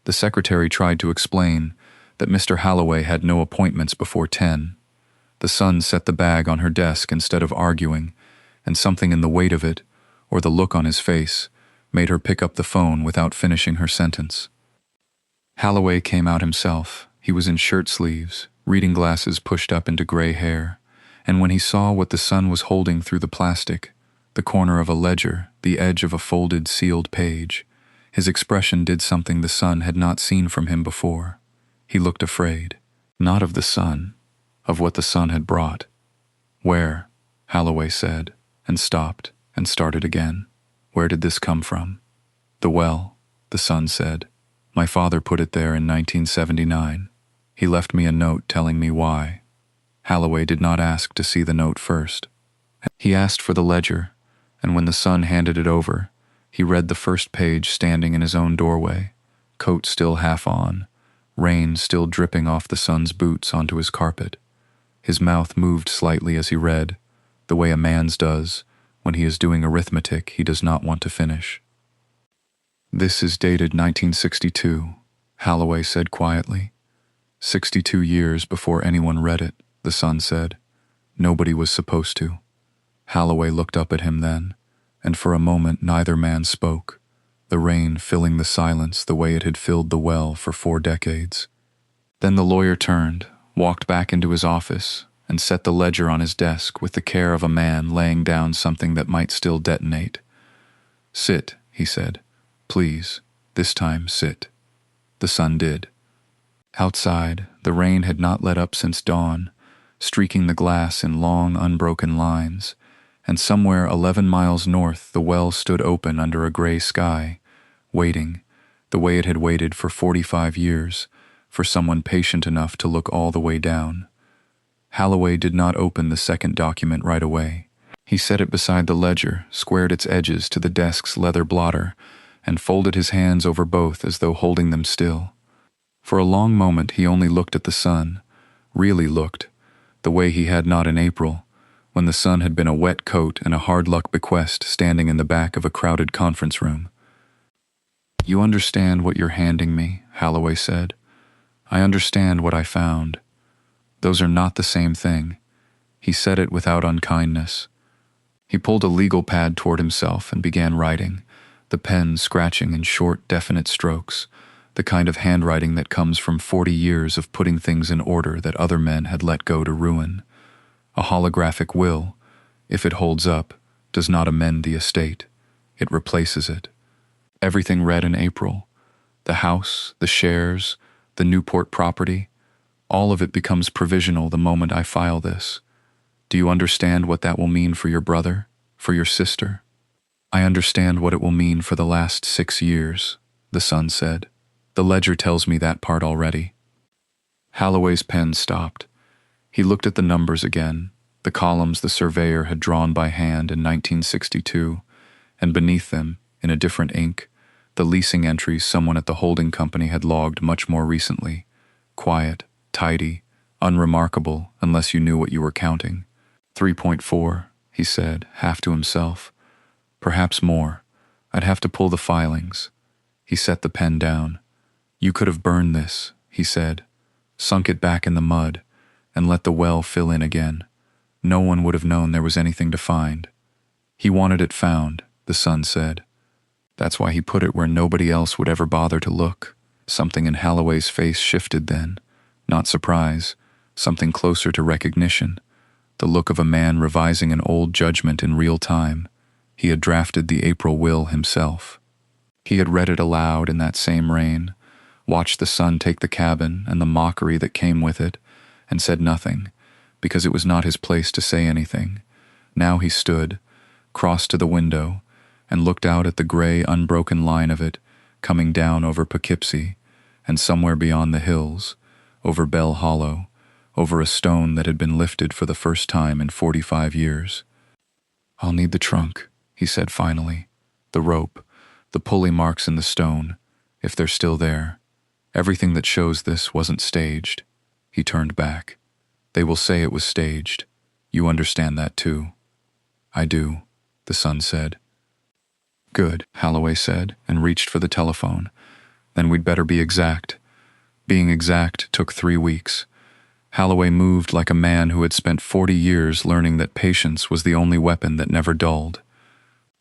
The secretary tried to explain that Mr. Halloway had no appointments before 10. The son set the bag on her desk instead of arguing, and something in the weight of it, or the look on his face, made her pick up the phone without finishing her sentence. Halloway came out himself. He was in shirt sleeves, reading glasses pushed up into gray hair, and when he saw what the son was holding through the plastic, the corner of a ledger, the edge of a folded, sealed page, his expression did something the son had not seen from him before. He looked afraid, not of the son, of what the son had brought. "Where?" Halloway said, and stopped, and started again. "Where did this come from?" "The well," the son said. "My father put it there in 1979. He left me a note telling me why." Halloway did not ask to see the note first. He asked for the ledger, and when the son handed it over, he read the first page standing in his own doorway, coat still half on, rain still dripping off the son's boots onto his carpet. His mouth moved slightly as he read, the way a man's does when he is doing arithmetic he does not want to finish. "This is dated 1962, Halloway said quietly. 62 years before anyone read it, the son said. Nobody was supposed to. Halloway looked up at him then, and for a moment neither man spoke, the rain filling the silence the way it had filled the well for 4 decades. Then the lawyer turned, walked back into his office, and set the ledger on his desk with the care of a man laying down something that might still detonate. "Sit," he said. "Please, this time sit." The son did. Outside, the rain had not let up since dawn, streaking the glass in long, unbroken lines, and somewhere 11 miles north the well stood open under a gray sky, waiting, the way it had waited for 45 years, for someone patient enough to look all the way down. Halloway did not open the second document right away. He set it beside the ledger, squared its edges to the desk's leather blotter, and folded his hands over both as though holding them still. For a long moment he only looked at the sun, really looked, the way he had not in April, when the sun had been a wet coat and a hard-luck bequest standing in the back of a crowded conference room. "You understand what you're handing me," Halloway said. "I understand what I found. Those are not the same thing." He said it without unkindness. He pulled a legal pad toward himself and began writing, the pen scratching in short, definite strokes, the kind of handwriting that comes from 40 years of putting things in order that other men had let go to ruin. A holographic will, if it holds up, does not amend the estate. It replaces it. Everything read in April. The house, the shares, the Newport property, all of it becomes provisional the moment I file this. Do you understand what that will mean for your brother, for your sister? I understand what it will mean for the last 6 years, the son said. The ledger tells me that part already. Halloway's pen stopped. He looked at the numbers again, the columns the surveyor had drawn by hand in 1962, and beneath them, in a different ink, the leasing entries someone at the holding company had logged much more recently. Quiet, tidy, unremarkable unless you knew what you were counting. 3.4, he said, half to himself. Perhaps more. I'd have to pull the filings. He set the pen down. You could have burned this, he said, sunk it back in the mud, and let the well fill in again. No one would have known there was anything to find. He wanted it found, the son said. That's why he put it where nobody else would ever bother to look. Something in Halloway's face shifted then. Not surprise, something closer to recognition. The look of a man revising an old judgment in real time. He had drafted the April will himself. He had read it aloud in that same rain, watched the sun take the cabin and the mockery that came with it, and said nothing, because it was not his place to say anything. Now he stood, crossed to the window, and looked out at the gray, unbroken line of it, coming down over Poughkeepsie, and somewhere beyond the hills, over Bell Hollow, over a stone that had been lifted for the first time in 45 years. I'll need the trunk, he said finally. The rope, the pulley marks in the stone, if they're still there. Everything that shows this wasn't staged. He turned back. They will say it was staged. You understand that too. I do, the son said. Good, Halloway said, and reached for the telephone. Then we'd better be exact. Being exact took 3 weeks. Halloway moved like a man who had spent 40 years learning that patience was the only weapon that never dulled.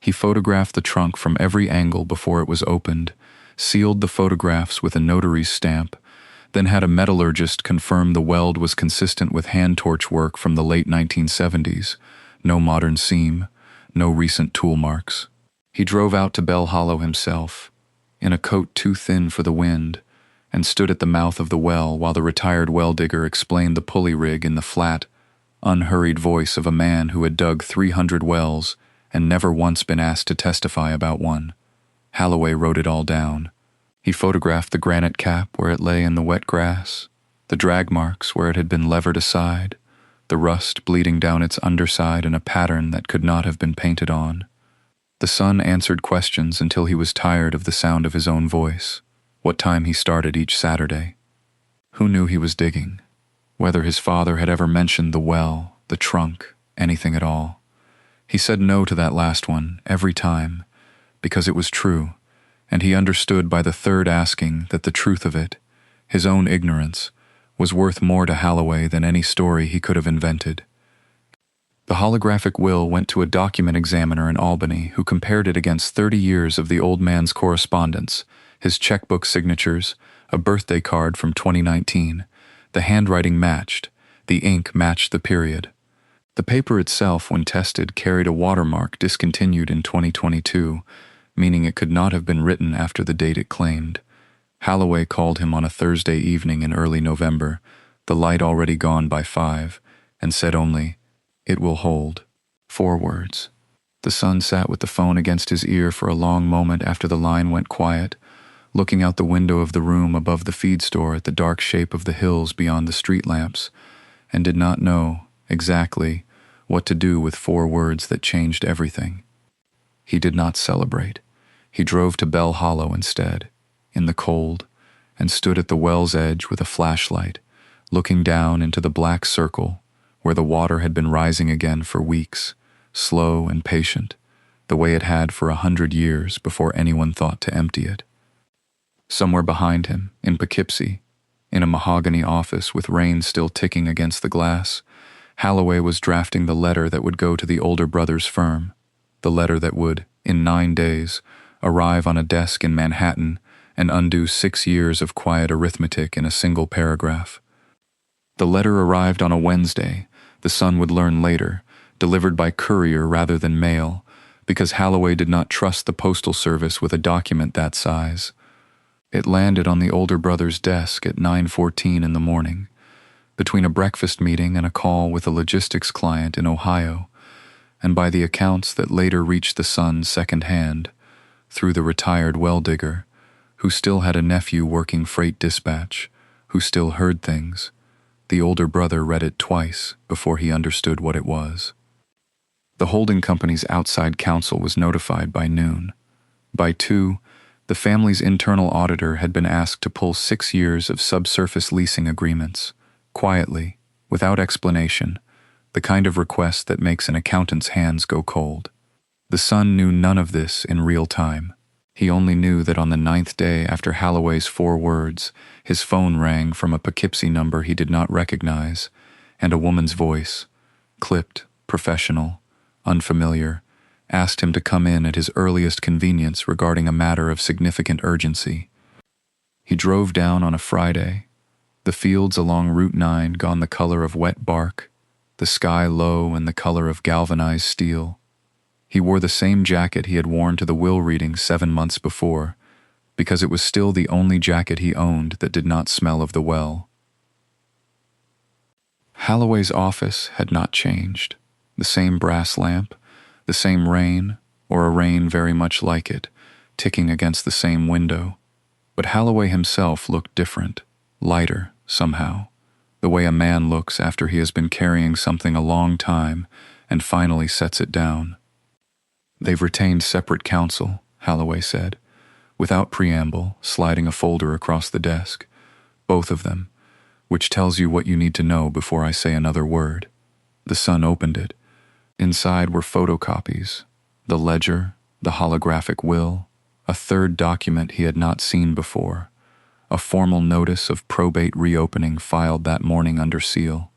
He photographed the trunk from every angle before it was opened, sealed the photographs with a notary's stamp, then had a metallurgist confirm the weld was consistent with hand torch work from the late 1970s. No modern seam, no recent tool marks. He drove out to Bell Hollow himself, in a coat too thin for the wind, and stood at the mouth of the well while the retired well digger explained the pulley rig in the flat, unhurried voice of a man who had dug 300 wells and never once been asked to testify about one. Halloway wrote it all down. He photographed the granite cap where it lay in the wet grass, the drag marks where it had been levered aside, the rust bleeding down its underside in a pattern that could not have been painted on. The son answered questions until he was tired of the sound of his own voice, what time he started each Saturday. Who knew he was digging? Whether his father had ever mentioned the well, the trunk, anything at all. He said no to that last one, every time, because it was true, and he understood by the third asking that the truth of it, his own ignorance, was worth more to Halloway than any story he could have invented. The holographic will went to a document examiner in Albany who compared it against 30 years of the old man's correspondence, his checkbook signatures, a birthday card from 2019. The handwriting matched, the ink matched the period. The paper itself, when tested, carried a watermark discontinued in 2022, meaning it could not have been written after the date it claimed. Halloway called him on a Thursday evening in early November, the light already gone by 5, and said only, "It will hold." 4 words. The son sat with the phone against his ear for a long moment after the line went quiet, looking out the window of the room above the feed store at the dark shape of the hills beyond the street lamps, and did not know, exactly, what to do with 4 words that changed everything. He did not celebrate. He drove to Bell Hollow instead, in the cold, and stood at the well's edge with a flashlight, looking down into the black circle where the water had been rising again for weeks, slow and patient, the way it had for 100 years before anyone thought to empty it. Somewhere behind him, in Poughkeepsie, in a mahogany office with rain still ticking against the glass, Halloway was drafting the letter that would go to the older brother's firm, the letter that would, in 9 days, arrive on a desk in Manhattan and undo 6 years of quiet arithmetic in a single paragraph. The letter arrived on a Wednesday, the son would learn later, delivered by courier rather than mail, because Halloway did not trust the postal service with a document that size. It landed on the older brother's desk at 9:14 in the morning, between a breakfast meeting and a call with a logistics client in Ohio, and by the accounts that later reached the son secondhand, through the retired well digger, who still had a nephew working freight dispatch, who still heard things, the older brother read it twice before he understood what it was. The holding company's outside counsel was notified by noon. By 2, the family's internal auditor had been asked to pull 6 years of subsurface leasing agreements, quietly, without explanation, the kind of request that makes an accountant's hands go cold. The son knew none of this in real time. He only knew that on the 9th day after Halloway's 4 words, his phone rang from a Poughkeepsie number he did not recognize, and a woman's voice, clipped, professional, unfamiliar, asked him to come in at his earliest convenience regarding a matter of significant urgency. He drove down on a Friday, the fields along Route 9 gone the color of wet bark, the sky low and the color of galvanized steel. He wore the same jacket he had worn to the will reading 7 months before, because it was still the only jacket he owned that did not smell of the well. Halloway's office had not changed. The same brass lamp, the same rain, or a rain very much like it, ticking against the same window. But Halloway himself looked different, lighter, somehow, the way a man looks after he has been carrying something a long time and finally sets it down. "They've retained separate counsel," Halloway said, without preamble, sliding a folder across the desk. "Both of them, which tells you what you need to know before I say another word." The son opened it. Inside were photocopies, the ledger, the holographic will, a third document he had not seen before, a formal notice of probate reopening filed that morning under seal.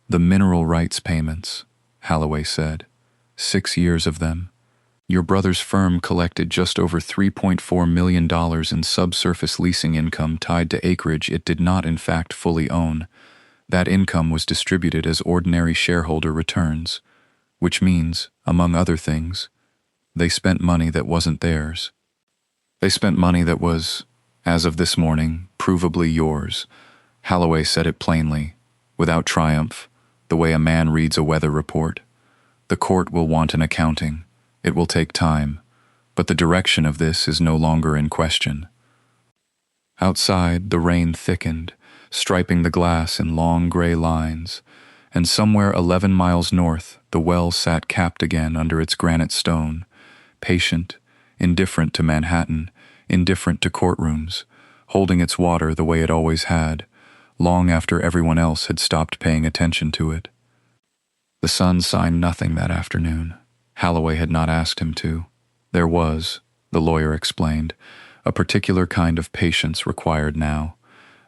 "The mineral rights payments," Halloway said. 6 years of them. "Your brother's firm collected just over $3.4 million in subsurface leasing income tied to acreage it did not in fact fully own. That income was distributed as ordinary shareholder returns, which means, among other things, they spent money that wasn't theirs. They spent money that was, as of this morning, provably yours." Halloway said it plainly, without triumph, the way a man reads a weather report. "The court will want an accounting. It will take time, but the direction of this is no longer in question." Outside, the rain thickened, striping the glass in long gray lines, and somewhere 11 miles north, the well sat capped again under its granite stone, patient, indifferent to Manhattan, indifferent to courtrooms, holding its water the way it always had, long after everyone else had stopped paying attention to it. The son signed nothing that afternoon. Halloway had not asked him to. There was, the lawyer explained, a particular kind of patience required now,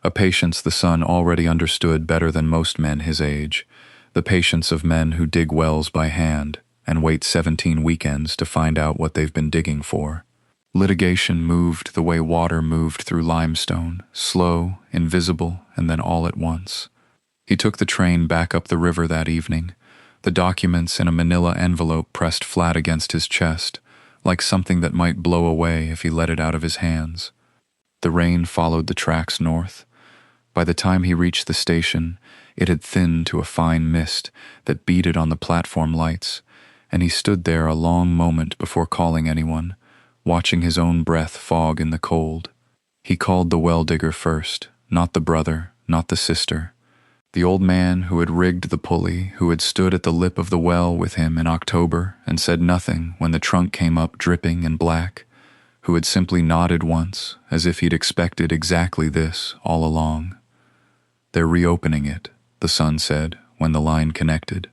a patience the son already understood better than most men his age, the patience of men who dig wells by hand and wait 17 weekends to find out what they've been digging for. Litigation moved the way water moved through limestone, slow, invisible, and then all at once. He took the train back up the river that evening, the documents in a manila envelope pressed flat against his chest, like something that might blow away if he let it out of his hands. The rain followed the tracks north. By the time he reached the station, it had thinned to a fine mist that beaded on the platform lights, and he stood there a long moment before calling anyone, watching his own breath fog in the cold. He called the well digger first, not the brother, not the sister. The old man who had rigged the pulley, who had stood at the lip of the well with him in October and said nothing when the trunk came up dripping and black, who had simply nodded once, as if he'd expected exactly this all along. "They're reopening it," the son said when the line connected.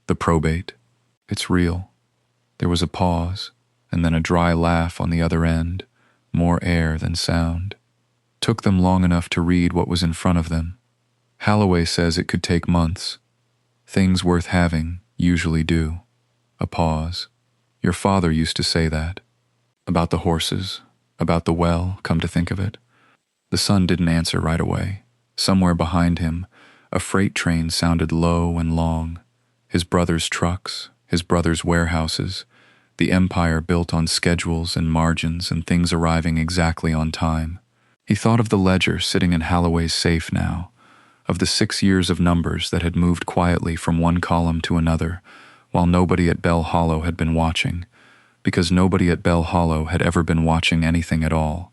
"The probate. It's real." There was a pause, and then a dry laugh on the other end, more air than sound. Took them long enough to read what was in front of them. Halloway says it could take months. Things worth having usually do. A pause. "Your father used to say that. About the horses, about the well, come to think of it." The son didn't answer right away. Somewhere behind him, a freight train sounded low and long. His brother's trucks, his brother's warehouses, the empire built on schedules and margins and things arriving exactly on time. He thought of the ledger sitting in Halloway's safe now, of the 6 years of numbers that had moved quietly from one column to another, while nobody at Bell Hollow had been watching, because nobody at Bell Hollow had ever been watching anything at all.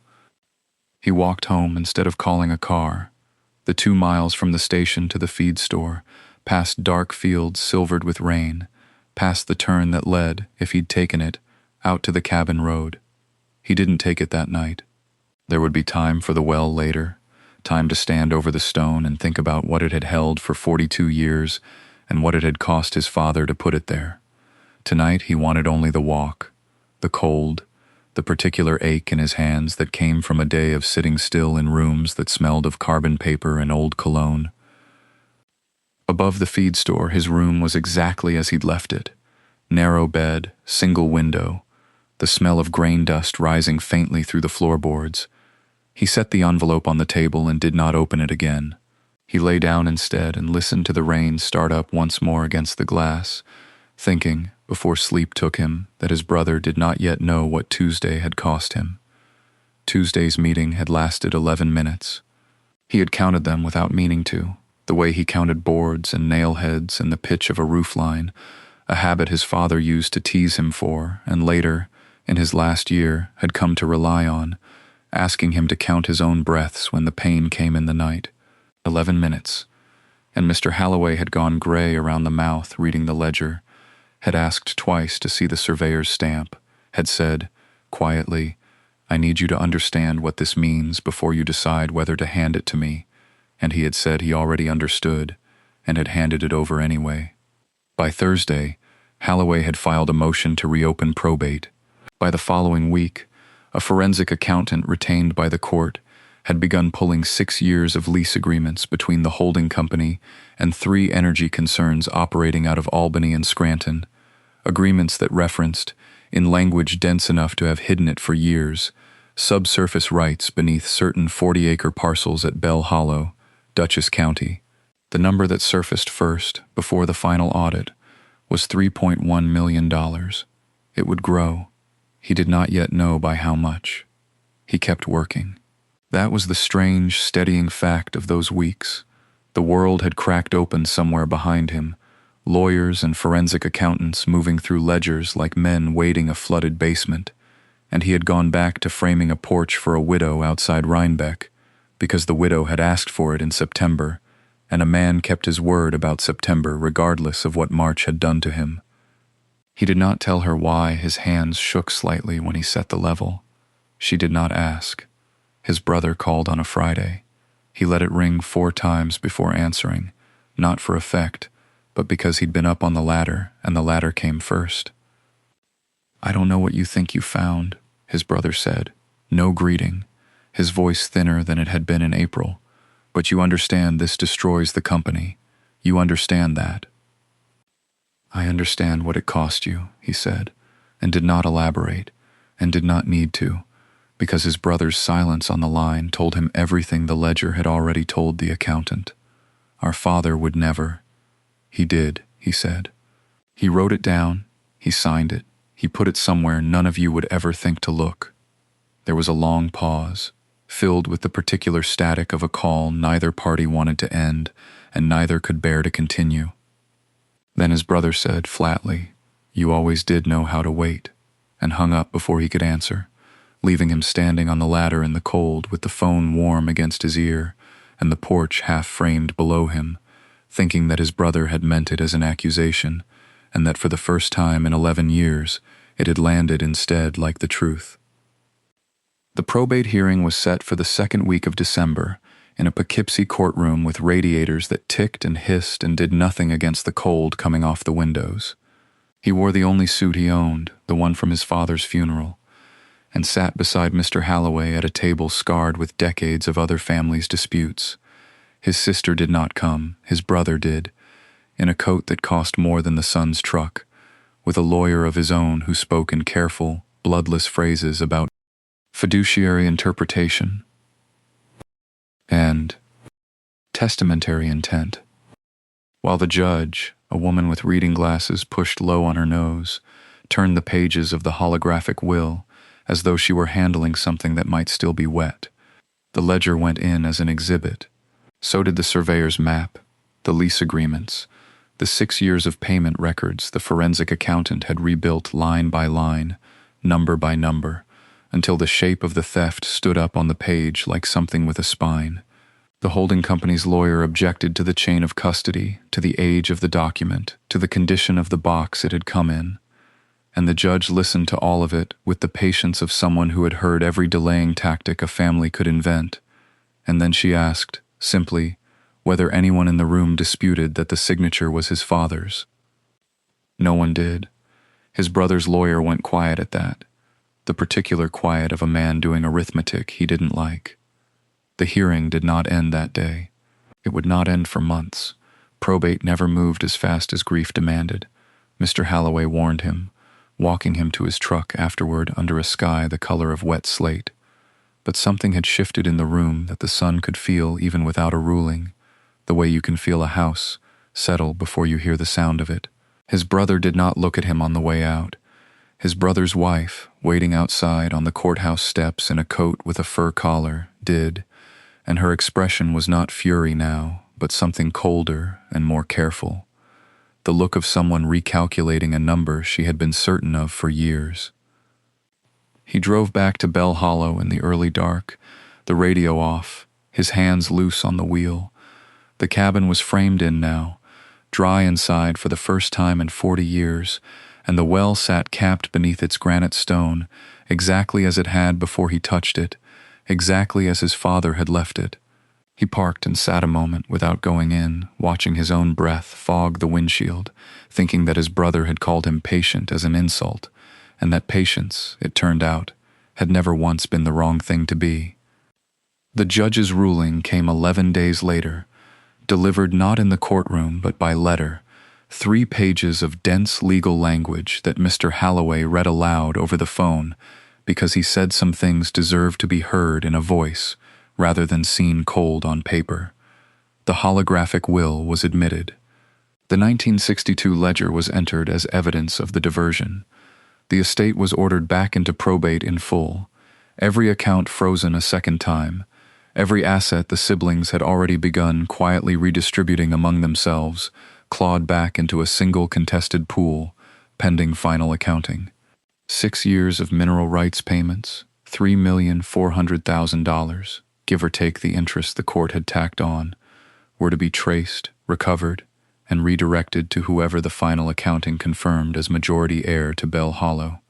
He walked home instead of calling a car, the 2 miles from the station to the feed store, past dark fields silvered with rain, past the turn that led, if he'd taken it, out to the cabin road. He didn't take it that night. There would be time for the well later, time to stand over the stone and think about what it had held for 42 years and what it had cost his father to put it there. Tonight he wanted only the walk, the cold, the particular ache in his hands that came from a day of sitting still in rooms that smelled of carbon paper and old cologne. Above the feed store, his room was exactly as he'd left it. Narrow bed, single window, the smell of grain dust rising faintly through the floorboards. He set the envelope on the table and did not open it again. He lay down instead and listened to the rain start up once more against the glass, thinking, before sleep took him, that his brother did not yet know what Tuesday had cost him. Tuesday's meeting had lasted 11 minutes. He had counted them without meaning to, the way he counted boards and nail heads and the pitch of a roofline, a habit his father used to tease him for, and later, in his last year, had come to rely on, asking him to count his own breaths when the pain came in the night. 11 minutes, and Mr. Halloway had gone gray around the mouth reading the ledger, had asked twice to see the surveyor's stamp, had said, quietly, "I need you to understand what this means before you decide whether to hand it to me," and he had said he already understood, and had handed it over anyway. By Thursday, Halloway had filed a motion to reopen probate. By the following week, a forensic accountant retained by the court had begun pulling 6 years of lease agreements between the holding company and 3 energy concerns operating out of Albany and Scranton, agreements that referenced, in language dense enough to have hidden it for years, subsurface rights beneath certain 40-acre parcels at Bell Hollow, Dutchess County. The number that surfaced first, before the final audit, was $3.1 million. It would grow. He did not yet know by how much. He kept working. That was the strange, steadying fact of those weeks. The world had cracked open somewhere behind him, lawyers and forensic accountants moving through ledgers like men wading a flooded basement, and he had gone back to framing a porch for a widow outside Rhinebeck, because the widow had asked for it in September, and a man kept his word about September regardless of what March had done to him. He did not tell her why his hands shook slightly when he set the level. She did not ask. His brother called on a Friday. He let it ring 4 times before answering, not for effect, but because he'd been up on the ladder, and the ladder came first. "I don't know what you think you found," his brother said. No greeting, his voice thinner than it had been in April. "But you understand this destroys the company. You understand that." "I understand what it cost you," he said, and did not elaborate, and did not need to, because his brother's silence on the line told him everything the ledger had already told the accountant. "Our father would never." "He did," he said. "He wrote it down, he signed it, he put it somewhere none of you would ever think to look." There was a long pause, filled with the particular static of a call neither party wanted to end, and neither could bear to continue. Then his brother said flatly, "You always did know how to wait," and hung up before he could answer, leaving him standing on the ladder in the cold with the phone warm against his ear and the porch half-framed below him, thinking that his brother had meant it as an accusation, and that for the first time in 11 years it had landed instead like the truth. The probate hearing was set for the 2nd week of December, in a Poughkeepsie courtroom with radiators that ticked and hissed and did nothing against the cold coming off the windows. He wore the only suit he owned, the one from his father's funeral, and sat beside Mr. Halloway at a table scarred with decades of other families' disputes. His sister did not come, his brother did, in a coat that cost more than the son's truck, with a lawyer of his own who spoke in careful, bloodless phrases about fiduciary interpretation and testamentary intent, while the judge, a woman with reading glasses pushed low on her nose, turned the pages of the holographic will as though she were handling something that might still be wet. The ledger went in as an exhibit. So did the surveyor's map, the lease agreements, the 6 years of payment records the forensic accountant had rebuilt line by line, number by number, until the shape of the theft stood up on the page like something with a spine. The holding company's lawyer objected to the chain of custody, to the age of the document, to the condition of the box it had come in, and the judge listened to all of it with the patience of someone who had heard every delaying tactic a family could invent. And then she asked, simply, whether anyone in the room disputed that the signature was his father's. No one did. His brother's lawyer went quiet at that, the particular quiet of a man doing arithmetic he didn't like. The hearing did not end that day. It would not end for months. Probate never moved as fast as grief demanded. Mr. Halloway warned him, walking him to his truck afterward under a sky the color of wet slate. But something had shifted in the room that the son could feel even without a ruling, the way you can feel a house settle before you hear the sound of it. His brother did not look at him on the way out. His brother's wife, waiting outside on the courthouse steps in a coat with a fur collar, did, and her expression was not fury now, but something colder and more careful. The look of someone recalculating a number she had been certain of for years. He drove back to Bell Hollow in the early dark, the radio off, his hands loose on the wheel. The cabin was framed in now, dry inside for the first time in 40 years, and the well sat capped beneath its granite stone, exactly as it had before he touched it, exactly as his father had left it. He parked and sat a moment without going in, watching his own breath fog the windshield, thinking that his brother had called him patient as an insult, and that patience, it turned out, had never once been the wrong thing to be. The judge's ruling came 11 days later, delivered not in the courtroom but by letter, 3 pages of dense legal language that Mr. Halloway read aloud over the phone because he said some things deserved to be heard in a voice rather than seen cold on paper. The holographic will was admitted. The 1962 ledger was entered as evidence of the diversion. The estate was ordered back into probate in full, every account frozen a second time, every asset the siblings had already begun quietly redistributing among themselves, clawed back into a single contested pool, pending final accounting. 6 years of mineral rights payments, $3,400,000, give or take the interest the court had tacked on, were to be traced, recovered, and redirected to whoever the final accounting confirmed as majority heir to Bell Hollow.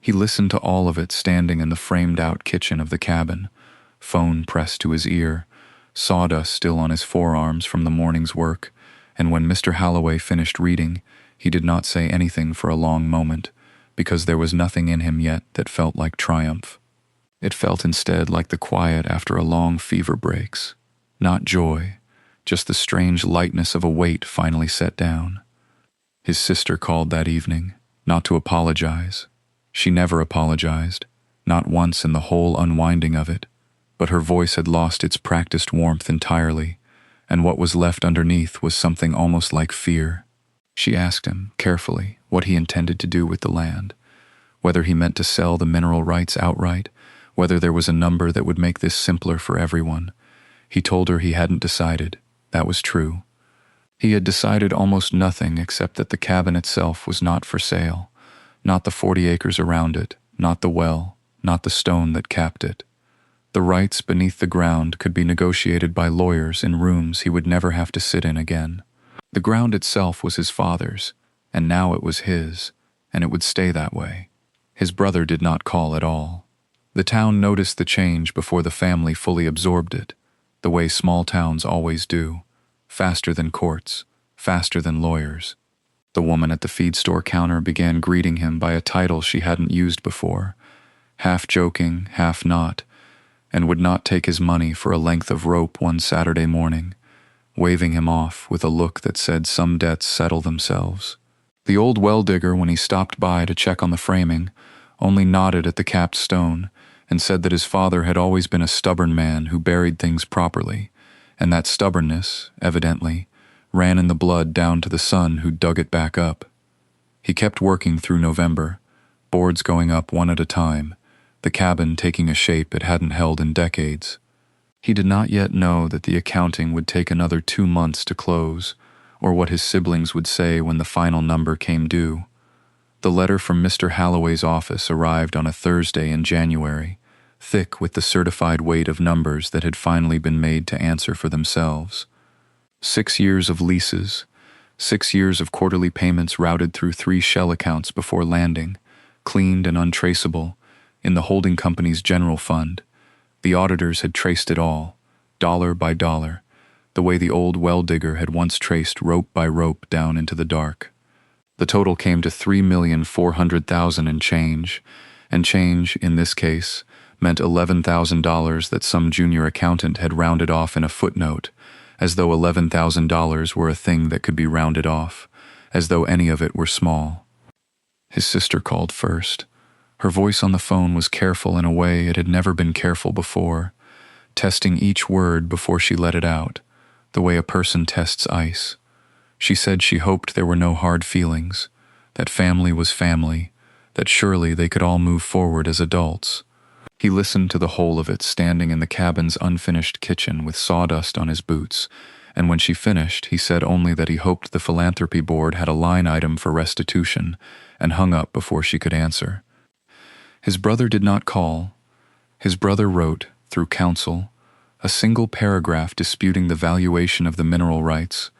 He listened to all of it standing in the framed-out kitchen of the cabin, phone pressed to his ear, sawdust still on his forearms from the morning's work, and when Mr. Halloway finished reading, he did not say anything for a long moment, because there was nothing in him yet that felt like triumph. It felt instead like the quiet after a long fever breaks. Not joy, just the strange lightness of a weight finally set down. His sister called that evening, not to apologize. She never apologized, not once in the whole unwinding of it, but her voice had lost its practiced warmth entirely, and what was left underneath was something almost like fear. She asked him, carefully, what he intended to do with the land, whether he meant to sell the mineral rights outright, whether there was a number that would make this simpler for everyone. He told her he hadn't decided. That was true. He had decided almost nothing except that the cabin itself was not for sale, not the 40 acres around it, not the well, not the stone that capped it. The rights beneath the ground could be negotiated by lawyers in rooms he would never have to sit in again. The ground itself was his father's, and now it was his, and it would stay that way. His brother did not call at all. The town noticed the change before the family fully absorbed it, the way small towns always do, faster than courts, faster than lawyers. The woman at the feed store counter began greeting him by a title she hadn't used before, half joking, half not, and would not take his money for a length of rope one Saturday morning, waving him off with a look that said some debts settle themselves. The old well digger, when he stopped by to check on the framing, only nodded at the capped stone and said that his father had always been a stubborn man who buried things properly, and that stubbornness, evidently, ran in the blood down to the son who dug it back up. He kept working through November, boards going up one at a time, the cabin taking a shape it hadn't held in decades. He did not yet know that the accounting would take another 2 months to close, or what his siblings would say when the final number came due. The letter from Mr. Halloway's office arrived on a Thursday in January, thick with the certified weight of numbers that had finally been made to answer for themselves. 6 years of leases, 6 years of quarterly payments routed through 3 shell accounts before landing, cleaned and untraceable, in the holding company's general fund. The auditors had traced it all, dollar by dollar, the way the old well digger had once traced rope by rope down into the dark. The total came to $3,400,000 and change, in this case, meant $11,000 that some junior accountant had rounded off in a footnote, as though $11,000 were a thing that could be rounded off, as though any of it were small. His sister called first. Her voice on the phone was careful in a way it had never been careful before, testing each word before she let it out, the way a person tests ice. She said she hoped there were no hard feelings, that family was family, that surely they could all move forward as adults. He listened to the whole of it standing in the cabin's unfinished kitchen with sawdust on his boots, and when she finished, he said only that he hoped the philanthropy board had a line item for restitution, and hung up before she could answer. His brother did not call. His brother wrote, through counsel, a single paragraph disputing the valuation of the mineral rights,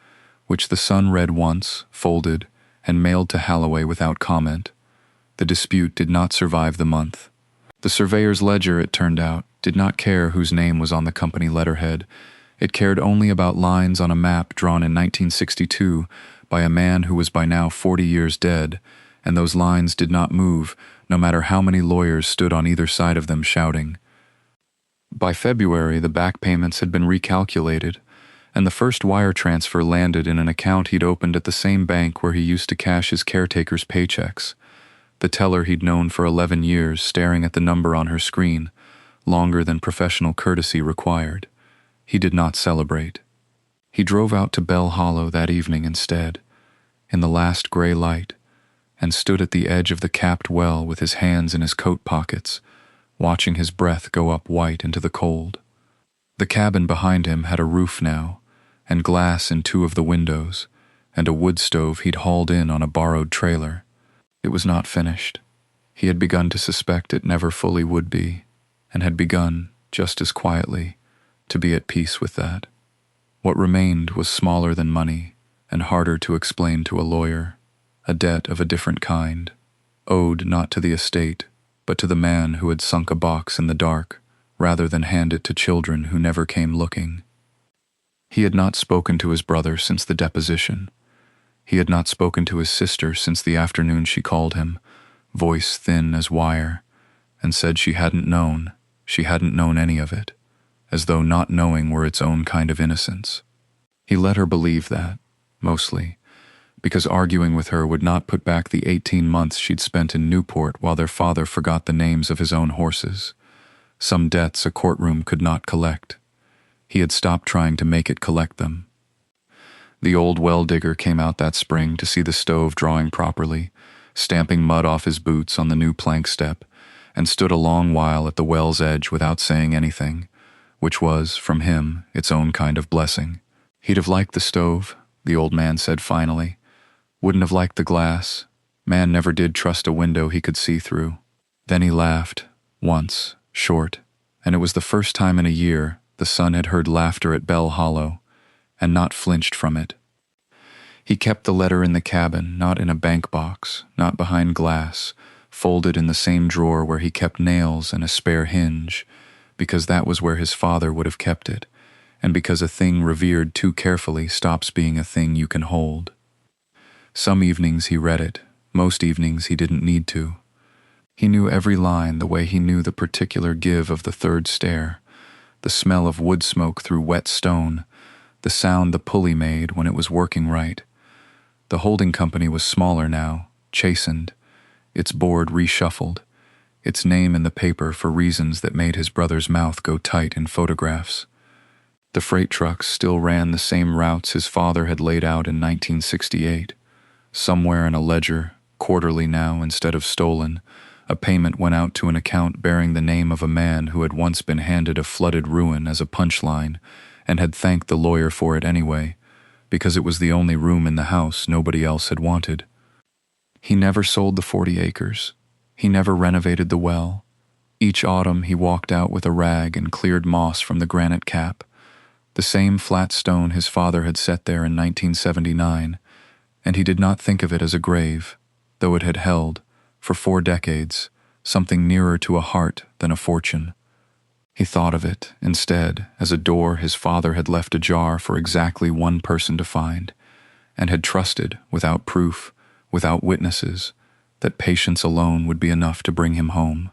which the son read once, folded, and mailed to Halloway without comment. The dispute did not survive the month. The surveyor's ledger, it turned out, did not care whose name was on the company letterhead. It cared only about lines on a map drawn in 1962 by a man who was by now 40 years dead, and those lines did not move, no matter how many lawyers stood on either side of them shouting. By February, the back payments had been recalculated, and the first wire transfer landed in an account he'd opened at the same bank where he used to cash his caretaker's paychecks. The teller he'd known for 11 years staring at the number on her screen, longer than professional courtesy required. He did not celebrate. He drove out to Bell Hollow that evening instead, in the last gray light, and stood at the edge of the capped well with his hands in his coat pockets, watching his breath go up white into the cold. The cabin behind him had a roof now, and glass in 2 of the windows, and a wood stove he'd hauled in on a borrowed trailer. It was not finished. He had begun to suspect it never fully would be, and had begun, just as quietly, to be at peace with that. What remained was smaller than money, and harder to explain to a lawyer, a debt of a different kind, owed not to the estate, but to the man who had sunk a box in the dark, rather than hand it to children who never came looking. He had not spoken to his brother since the deposition. He had not spoken to his sister since the afternoon she called him, voice thin as wire, and said she hadn't known any of it, as though not knowing were its own kind of innocence. He let her believe that, mostly, because arguing with her would not put back the 18 months she'd spent in Newport while their father forgot the names of his own horses, some debts a courtroom could not collect. He had stopped trying to make it collect them. The old well digger came out that spring to see the stove drawing properly, stamping mud off his boots on the new plank step, and stood a long while at the well's edge without saying anything, which was, from him, its own kind of blessing. He'd have liked the stove, the old man said finally. Wouldn't have liked the glass. Man never did trust a window he could see through. Then he laughed, once, short, and it was the first time in a year the son had heard laughter at Bell Hollow, and not flinched from it. He kept the letter in the cabin, not in a bank box, not behind glass, folded in the same drawer where he kept nails and a spare hinge, because that was where his father would have kept it, and because a thing revered too carefully stops being a thing you can hold. Some evenings he read it, most evenings he didn't need to. He knew every line the way he knew the particular give of the third stair, the smell of wood smoke through wet stone, the sound the pulley made when it was working right. The holding company was smaller now, chastened, its board reshuffled, its name in the paper for reasons that made his brother's mouth go tight in photographs. The freight trucks still ran the same routes his father had laid out in 1968, somewhere in a ledger, quarterly now instead of stolen. A payment went out to an account bearing the name of a man who had once been handed a flooded ruin as a punchline and had thanked the lawyer for it anyway, because it was the only room in the house nobody else had wanted. He never sold the 40 acres. He never renovated the well. Each autumn he walked out with a rag and cleared moss from the granite cap, the same flat stone his father had set there in 1979, and he did not think of it as a grave, though it had held, for 4 decades, something nearer to a heart than a fortune. He thought of it, instead, as a door his father had left ajar for exactly one person to find, and had trusted, without proof, without witnesses, that patience alone would be enough to bring him home.